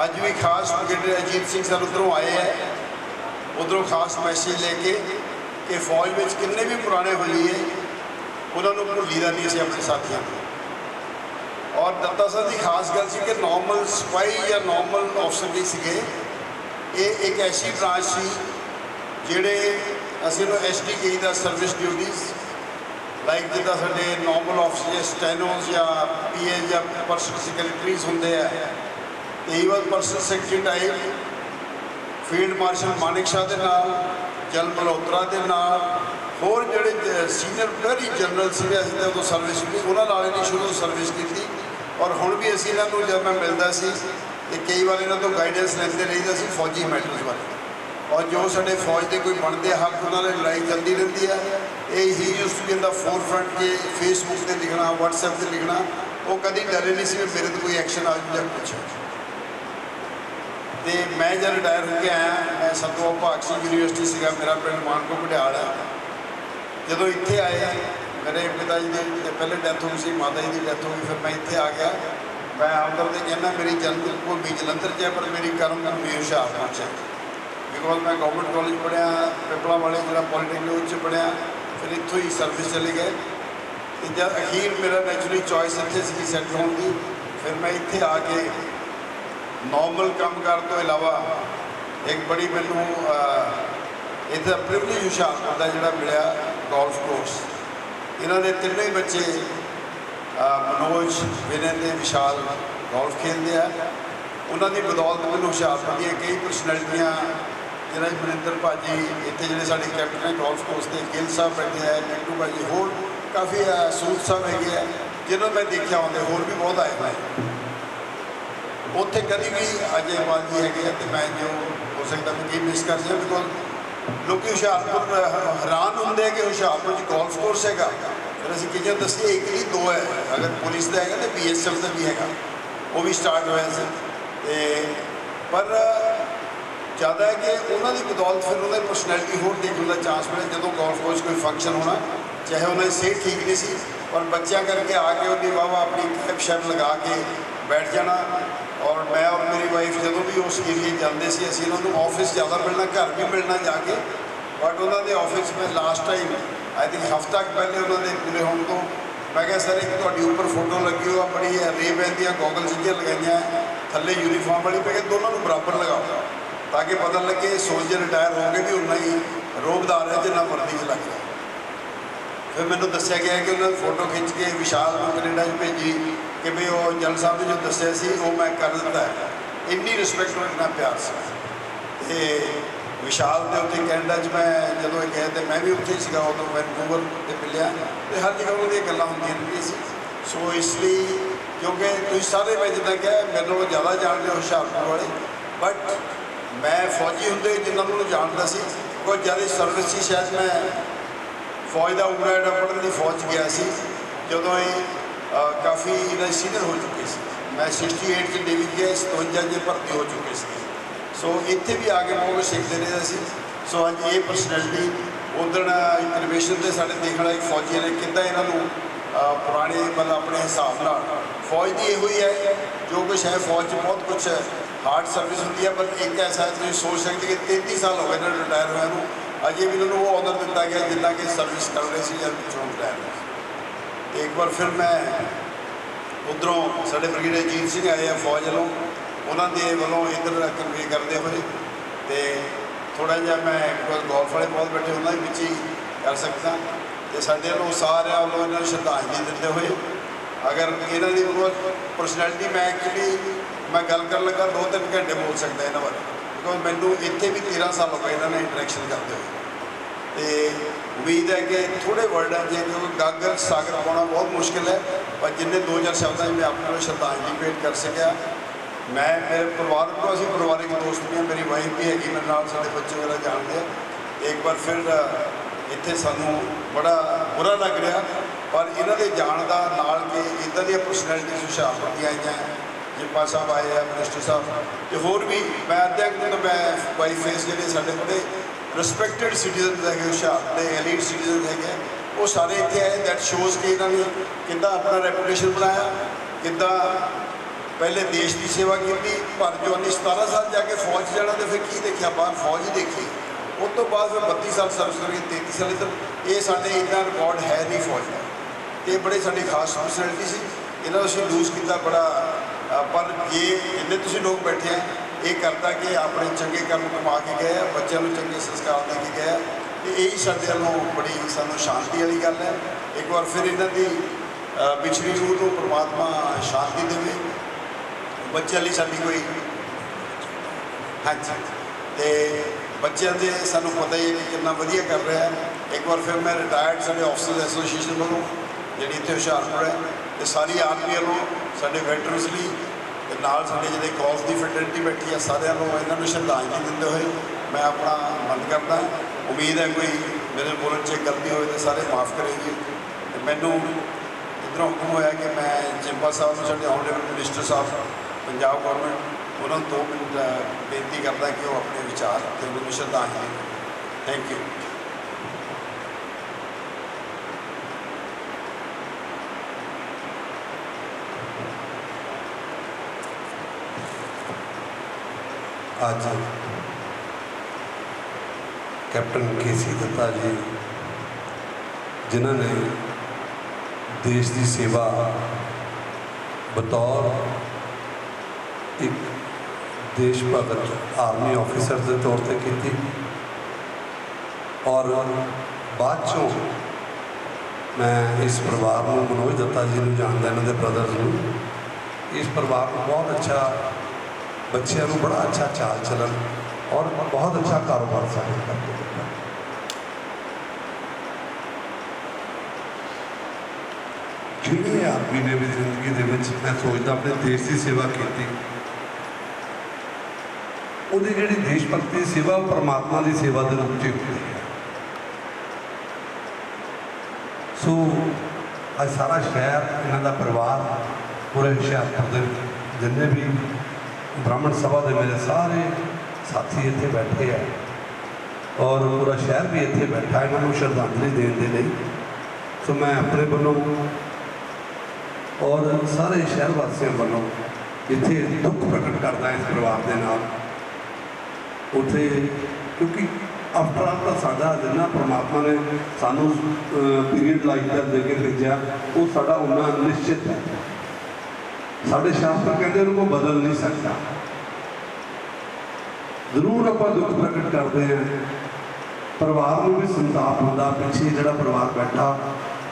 ਅੱਜ ਵੀ ਖਾਸ ब्रिगेडियर अजीत सिंह सर उधरों आए हैं, उधरों खास मैसेज लेके कि फौज में किन्ने भी पुराने होइए उन्होंने भुलीदा नहीं सी अपने साथियों को। और दत्ता साहब की खास गल सी कि नॉर्मल सिपाही या नॉर्मल अफसर नहीं सीगे, ये एक ऐसी ब्रांच सी जिहड़े असीं नूं SD कहीदा सर्विस ड्यूटीज़, लाइक जिदा साडे नॉर्मल ऑफिसर स्टैनोज या PA या पर्सनल सैकटरीज होंदे है, he was personal secretary type field marshal Manik Shah के नाल, जनरल मल्होत्रा के नाल, होर जिहड़े सीनियर वेरी जनरल सीगे असीं तां उदों सर्विस की उन्हां नाल ही शुरू तो सर्विस की। और हुण भी असीं इन्हां नूं जब मैं मिलदा सी ते कई बार इन्हां तों गाइडेंस लैंदे रहीदा सी फौजी मैटर्स बारे, और जो साडे फौज के कोई बनते हक उन्होंने लड़ाई चलती रहती है। ये ही use to be in the forefront के फेसबुक से लिखना, WhatsApp से लिखना, वो कभी डरे नहीं सी मेरे तो कोई एक्शन आ जाए कुछ। तो मैं जब रिटायर होकर आया, मैं सतों भाग सिंह यूनीवर्सिटी से मेरा पिंड मानको घड़ियाल है, जो इतने आए मेरे पिता जी की पहले डैथ हो गई सी, माता जी की डैथ हो गई, फिर मैं इतने आ गया। मैं आमतौर पर कहना मेरी जन्म भूमि जलंधर च है पर मेरी कर्म भूमि हुशियारपुर च है, बिकॉज मैं गवर्नमेंट कॉलेज पढ़िया, पिपला वाले जो पॉलीटेक्निक पढ़िया, फिर इतों ही सर्विस चले गए। तो जब अखीर मेरा नैचुरली चॉइस इतने सी सैट होने की, फिर मैं इतने आके नॉर्मल काम कर तो इलावा एक बड़ी मैनू इतना प्रिवलेज हुशियारपुर का जोड़ा मिले गोल्फ कोर्स। इन्हों के तीनों ही बच्चे मनोज, विनय ते विशाल गोल्फ खेलते हैं। उन्होंने बदौलत मैंने हुशियारपुर दी कई परसनैलिटियाँ जिन्हें मनिंदर भाजी इतने जोड़े साढ़े कैप्टन है गोल्फ कोर्स के, गिल साहब बैठे हैं, मिंटू भाजी, होर काफ़ी सूद साहब है जिन्होंने मैं देखा आते, होर भी बहुत आए हुए उत्थे। कभी भी अजय पाल जी है तो मैं जो हो सकता मैं की मिस कर दिया, बिकॉज लोग हुशियारपुर हैरान होंगे कि हुशियारपुर गोल्फ कोर्स है। फिर असं किसी दसिए एक नहीं दो है, अगर पुलिस का है तो BSF का भी है, वो भी स्टार्ट होया से। पर ज़्यादा है कि उन्होंने बदौलत फिर उन्होंने परसनैलिटी होर देखने का चांस मिले। जो गोल्फ कोर्स कोई फंक्शन होना, चाहे उन्होंने सेहत ठीक नहीं सी, पर बच्चों करके आके उन्हें वाह अपनी कैप शैप लगा के बैठ जाना। और मैं और मेरी वाइफ जो भी उस एरिए जाते थे, असं उन्होंने ऑफिस ज़्यादा मिलना, घर भी मिलना जाके, बट उन्होंने ऑफिस में लास्ट टाइम आई थिंक हफ्ता पहले उन्होंने पूरे होने तो मैं क्या सर एक तो ऊपर फोटो लगी हो बड़ी रेबैन दी गॉगल्स जी लगाई थले यूनीफॉर्म वाली, मैं क्या दोनों बराबर लगाओ ताकि पता लगे सोल्जर रिटायर हो गए भी उन्ना ही रोबदार है जिन्ना वर्दी च लग गया। फिर मैंने दसिया गया कि उन्होंने फोटो खिंच के विशाल को कनेडा भेजी कि भाई वो जनरल साहब ने जो दसिया सी वो मैं कर दिता है। इन्नी रिस्पैक्ट और इन्ना प्यार से विशाल के उत्थे कैनेडा मैं जो गया तो मैं भी उत्थे ही उदों वैनकूवर से मिलिया, तो हर जगह उन्होंने गल्लां होंदियां रहिंदियां सी। सो इसलिए क्योंकि तुम सारे मैं जिदा कहा मेरे को ज़्यादा जानते हो हुशियारपुर वाले, बट मैं फौजी होंदे जिन्होंने जानता सी कोई ज़्यादा सर्विस सी, शायद मैं फौज का उड़ा एडा पढ़ने की फौज गया सी जो काफ़ी इन्हें सीनियर हो चुके थे। मैं 68 च नेवी गया, 57 च भर्ती हो चुके थे। सो इतने भी आके बहुत कुछ सीखते रहे सी। सो अज ये परसनैलिटी उदण इंटरवेशन से साढ़े देखना एक फौजी ने कि इन्हों पुराने मतलब अपने हिसाब न फौज की यो ही है जो कुछ है फौज बहुत कुछ हार्ड सर्विस होती है, पर एक ऐसा तुम सोच सकते कि 33 साल हो गए इन्होंने रिटायर हुए, अजे भी इन्होंने वो ऑनर दिता गया जिन्ना कि सर्विस कर रहे थे या पिछों रिटायर हुए। एक बार फिर मैं उधरों साढ़े ब्रिगेडियर अजीत सिंह आए हैं फौज वालों, उन्होंने वालों इधर कन्वे करते हुए तो थोड़ा जहा मैं गोल्फ वाले बहुत बैठे उन्होंने बिच ही कर सकता, तो साढ़े वालों सारे वालों इन्होंने श्रद्धांजलि देते हुए अगर इन्हों की परसनैलिटी मैं एक्चुअली मैं गल कर लगा 2-3 घंटे बोल सकता इन्हों बारे, बिकॉज मैनू इतने भी 13 साल हो गए इन्होंने इंटरैक्शन करते हुए। तो उम्मीद है कि थोड़े वर्डा च क्योंकि गागर सागर पाना बहुत मुश्किल है, पर जिन्हें 2-4 शब्दों में अपने श्रद्धांजलि भेंट कर सकिया। मैं मेरे परिवार को असी परिवारिक दोस्त भी हैं, मेरी वाइफ भी हैगी मेरे नाल, सारे बच्चे वगैरह जानते हैं। एक बार फिर इत्थे सानू बड़ा बुरा लग रहा, पर इन्हों के जान का नाल के इदा दी परसनैलिटी हुशियारपुर दी आई हैं, जिप्पा साहब आए हैं, मिनिस्टर साहब तो होर भी मैं अद्धा तो मैं बाई फेस जो साढ़े बड़े रिस्पैक्टेड सिटीजन है हुशियारपुर के एलीट सिटीजन है वो सारे इतने आए। दैट शोज़ कि इन्होंने कितना अपना रेपूटेशन बनाया, कितना पहले देश की सेवा की, पर जो 17 साल जाके फौज जाना तो फिर की देखा, बाहर फौज ही देखी। उस तो बाद फिर 32 साल सर्विस करके 33 साल इधर, ये साढ़े इतना रिकॉर्ड है नहीं फौज का। ये बड़े साड़ी खास फैसिलिटी सी, इन्हों असीं लूज किया बड़ा। पर ये जिन्ने तुसीं लोग बैठे हैं, ये करता कि अपने चंगे कर्म कमा के गए, बच्चों को चंगे संस्कार दे के गए, तो यही साढ़े वालों बड़ी सानू शांति वाली गल है। एक बार फिर इन्हों की पिछड़ी रूह को परमात्मा शांति देवे। बच्चों लिए साड़ी कोई हाँ जी, तो बच्चों के सानू पता ही है कि कितना वधिया कर रहा है। एक बार फिर मैं रिटायर्ड साढ़े ऑफिसर्स एसोसीएशन वालों जी इतने हुशियारपुर है, तो सारी आर्मी वालों साढ़े वैटरन्स लिए नाल साढ़े जो कॉल्स की फैटर्निटी बैठी है, सारे इन्होंने श्रद्धांजलि देते हुए मैं अपना मन करता। उम्मीद है कोई मेरे बोलने से गलती हो तो सारे माफ़ करेंगे। मैनू इधरों हुक्म होया कि मैं चिंपा साहब साढ़े ऑनरेबल मिनिस्टर साहब पंजाब गौरमेंट, उन्होंने 2 मिनट बेनती करता कि वो अपने विचार तो उन्होंने श्रद्धांजलि। Thank you. आज कैप्टन केसी दत्ता जी जिन्होंने देश की सेवा बतौर एक देश भगत आर्मी ऑफिसर के तौर पर की, और बाद चों मैं इस परिवार को मनोज दत्ता जी को जानता, इन्होंने ब्रदर्स को, इस परिवार को बहुत अच्छा, बच्चों को बड़ा अच्छा चाल चलन और बहुत अच्छा कारोबार साबित करते हैं। जिन्हें आदमी ने भी जिंदगी दे विच मैं सोचता अपने देश की सेवा की, उहदी जिहड़ी देशभक्ति की सेवा वो परमात्मा की सेवा के रूप में होती है। सो अज सारा शहर, इन्हों का परिवार, पूरे हुशियारपुर के जिन्हें भी ब्राह्मण सभा के मेरे सारे साथी इतने बैठे हैं और पूरा शहर भी इतने बैठा इन्हों श्रद्धांजलि देने के लिए। सो मैं अपने वालों और सारे शहर वासियों वालों इतने दुख प्रकट करता इस परिवार के नाल उत्थे, क्योंकि आफ्टर ऑल तो साडा जिन्ना परमात्मा ने सानू पीरियड लाइफ का दे के भेजा वो साडा उन्ना निश्चित है। साढ़े शास्त्र कहते उनको बदल नहीं सकता। जरूर आप दुख प्रकट करते हैं, परिवार में भी संताप होता, पिछे जो परिवार बैठा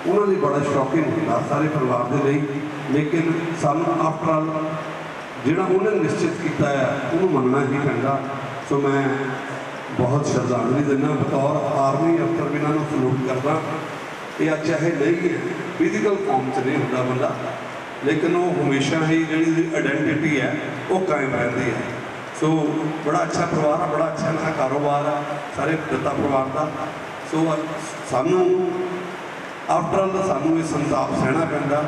उन्होंने बड़ा शॉकिंग होता सारे परिवार के लिए, लेकिन सानू आफ्टर ऑल जोड़ा उन्हें निश्चित किया है उन्होंने मनना ही पैंदा। सो मैं बहुत श्रद्धांजलि देना बतौर आर्मी अफसर भी इन्होंने सलूट करना। यह चाहे नहीं है फिजिकल फॉर्म च नहीं होता बंदा, लेकिन वो हमेशा ही जी आइडेंटिटी है वो कायम रहती है। सो बड़ा अच्छा परिवार है, बड़ा अच्छा इनका कारोबार है सारे दत्ता परिवार का। सो सानू आफ्टर ऑल सानू ये संताप सहना पैंदा।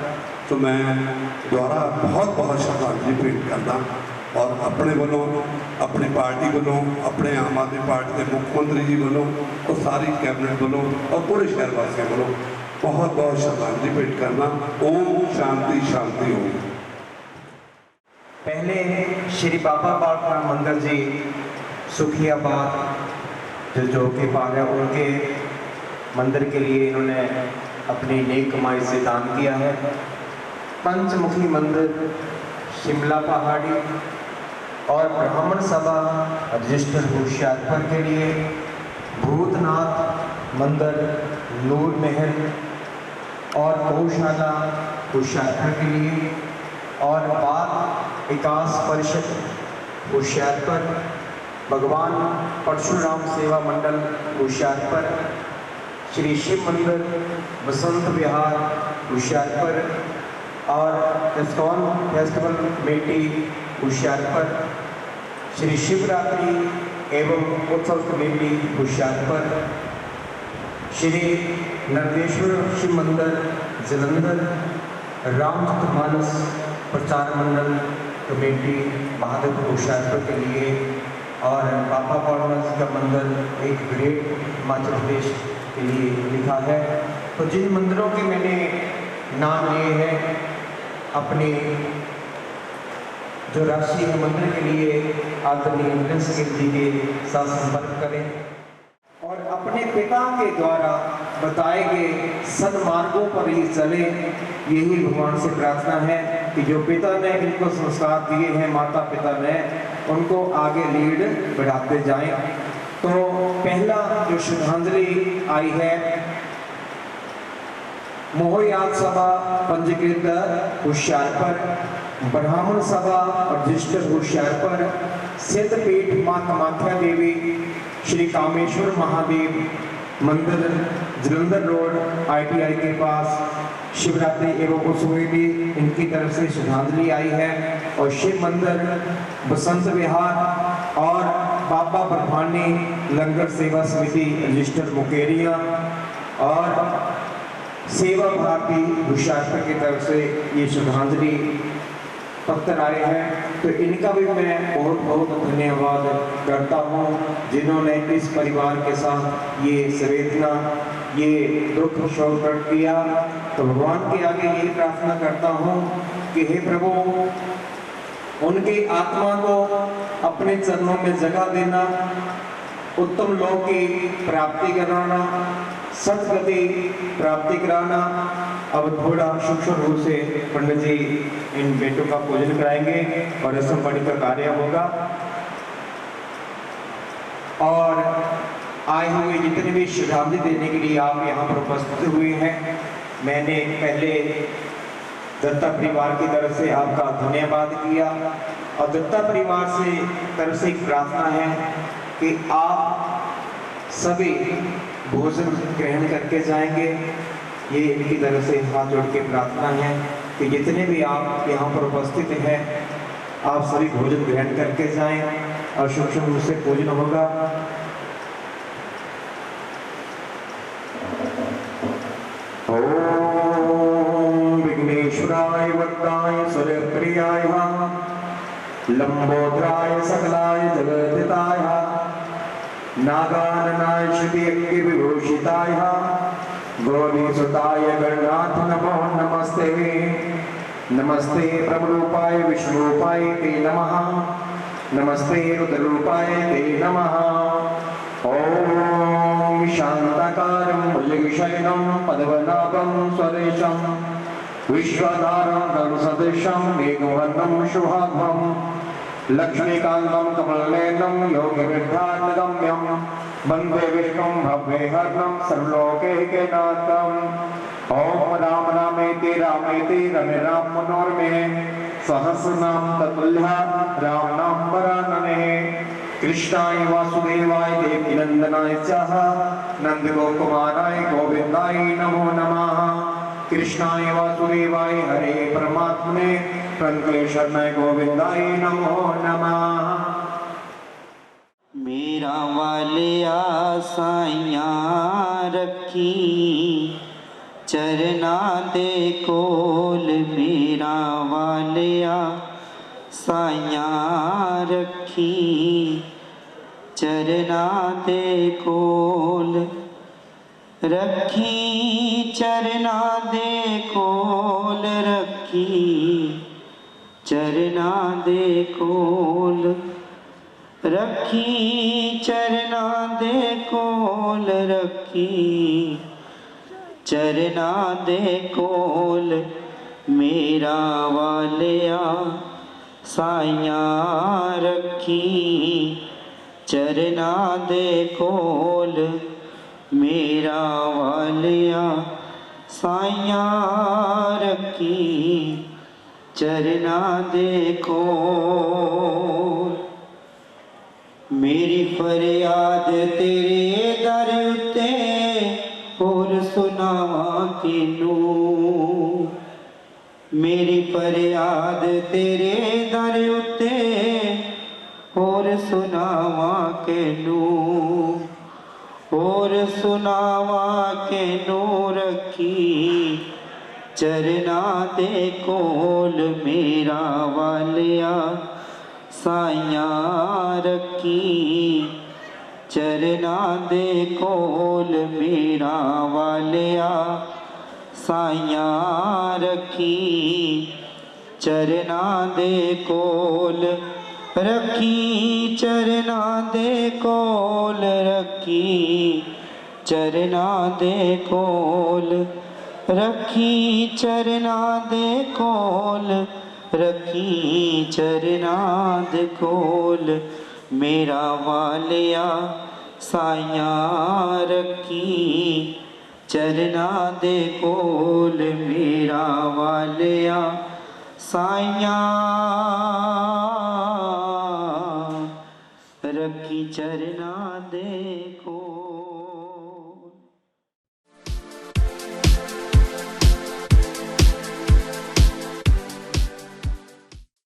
तो मैं दोबारा बहुत बहुत श्रद्धांजलि भेंट करदा और अपने वालों, अपनी पार्टी वालों, अपने आम आदमी पार्टी के मुख्यमंत्री जी वालों और सारी कैबिनेट वालों और पूरे शहर वासियों वालों बहुत बहुत श्रद्धांजलि भेंट करना। ओम शांति शांति ओम। पहले श्री बाबा बालक मंदिर जी सुखियाबाद जो के पार है, उनके मंदिर के लिए इन्होंने अपनी नेक कमाई से दान किया है। पंचमुखी मंदिर शिमला पहाड़ी और ब्राह्मण सभा रजिस्टर होशियारपुर के लिए, भूतनाथ मंदिर नूर महल और गौशाला होशियारपुर के लिए, और बाल विकास परिषद होशियारपुर, भगवान परशुराम सेवा मंडल होशियारपुर, श्री शिव मंदिर बसंत विहार होशियारपुर और ISKCON festival committee Hoshiarpur, Shri Shivratri एवं उत्सव कमेटी होशियारपुर, श्री नरदेश्वर शिव मंदिर जलंधर, रामचरितमानस प्रचार मंडल कमेटी बहादुरपुर होशियारपुर के लिए, और बाबा बालक का मंदिर एक ग्रेट हिमाचल प्रदेश के लिए लिखा है। तो जिन मंदिरों के मैंने नाम लिए हैं अपने जो राष्ट्रीय मंदिर के लिए आदरणीय प्रिंस गिर जी के साथ संपर्क करें और अपने पिता के द्वारा बताए गए सन्मार्गों पर ही चले। यही भगवान से प्रार्थना है कि जो पिता ने इनको संस्कार दिए हैं, माता पिता ने, उनको आगे लीड बढ़ाते जाएं। तो पहला जो श्रद्धांजलि आई है, मोहयाद सभा पंजीकृत होशियारपुर, ब्राह्मण सभा रजिस्टर होशियारपुर, सिद्धपीठ मां कामाख्या देवी श्री कामेश्वर महादेव मंदिर जलंधर रोड ITI के पास शिवरात्रि एवं उत्सव भी इनकी तरफ से श्रद्धांजलि आई है। और शिव मंदिर बसंत विहार और बाबा ब्रह्मानी लंगर सेवा समिति रजिस्टर मुकेरिया और सेवा भारती होशियारपुर की तरफ से ये श्रद्धांजलि पत्र आए हैं। तो इनका भी मैं बहुत बहुत धन्यवाद करता हूँ, जिन्होंने इस परिवार के साथ ये संवेदना, ये दुख शोक प्रकट किया। तो भगवान के आगे यही प्रार्थना करता हूँ कि हे प्रभु, उनकी आत्मा को अपने चरणों में जगह देना, उत्तम लोक की प्राप्ति कराना, सदगति प्राप्ति कराना। अब थोड़ा सूक्ष्म रूप से पंडित जी इन बेटों का पूजन कराएंगे और रस्म पानी का कार्य होगा। और आए हुए जितने भी श्रद्धांजलि देने के लिए आप यहाँ पर उपस्थित हुए हैं, मैंने पहले दत्ता परिवार की तरफ से आपका धन्यवाद किया और दत्ता परिवार से तरफ से एक प्रार्थना है कि आप सभी भोजन ग्रहण करके जाएंगे। ये इनकी तरफ से हाथ जोड़ के प्रार्थना है कि जितने भी आप यहाँ पर उपस्थित हैं, आप सभी भोजन ग्रहण करके जाएं और सूक्ष्म रूप से पूजन होगा। ओम विघ्नेश्वराय वरदाय सूर्यप्रियाय लंबोदराय सकलाय जगद्धिताय नागाननाय श्रुति विभूषिताय गौरीसुताय गणनाथ नमो नमस्ते। नमस्ते ब्रह्मरूपाय विष्णुरूपाय ते नमः। नमस्ते रुद्ररूपाय ते नमः। ओम शांताकारं भुजगशयनं पद्मनाभं स्वरेशं विश्वधारं गगनसदृशं मेघवर्णं शुभांगं लक्ष्मीकान्तं कमलनयनं योगिविद्यानगम्यं वन्दे विष्णुं भव्यहरणं सर्वलोकैकनाथम्। ओम राम रामेति रामेति रमे राम मनोरमे सहस्रनाम तत्तुल्यः राम नाम वरानने। कृष्णाय वासुदेवाय देवकीनंदनाय च नंदगोकुमाराय गोविंदाय नमो नमः। कृष्णाय वासुदेवाय हरे परमात्मने प्रणक्लेशरणाय गोविंदाय नमो नमः। मेरा वालिया साइयां रखी चरना दे कोल, मेरा वालिया साइयां रखी चरना दे कोल, रखी चरना दे कोल, रखी चरना दे कोल, रखी चरना दे कोल, रखी चरना दे कोल, मेरा वालिया साइयां रखी चरना दे कोल, मेरा वालिया साइयां रखी चरना दे कोल। मेरी फरियाद तेरे दर उत्ते होर सुनावां किनू, मेरी फरियाद तेरे दर उत्ते होर सुनावां किनू, होर सुनावां किनू, रखी चरना दे कोल, मेरा वालिया साइयां रखी चरना दे कोल, मेरा वालिया साइयां रखी चरना दे कोल रखी, चरना दे कोल रखी, चरना दे कोल रखी, चरना दे कोल रखी, चरना दे कोल मेरा वालिया साइया रखी, चरना दे कोल मेरा वालिया साइया रखी, चरना दे कोल।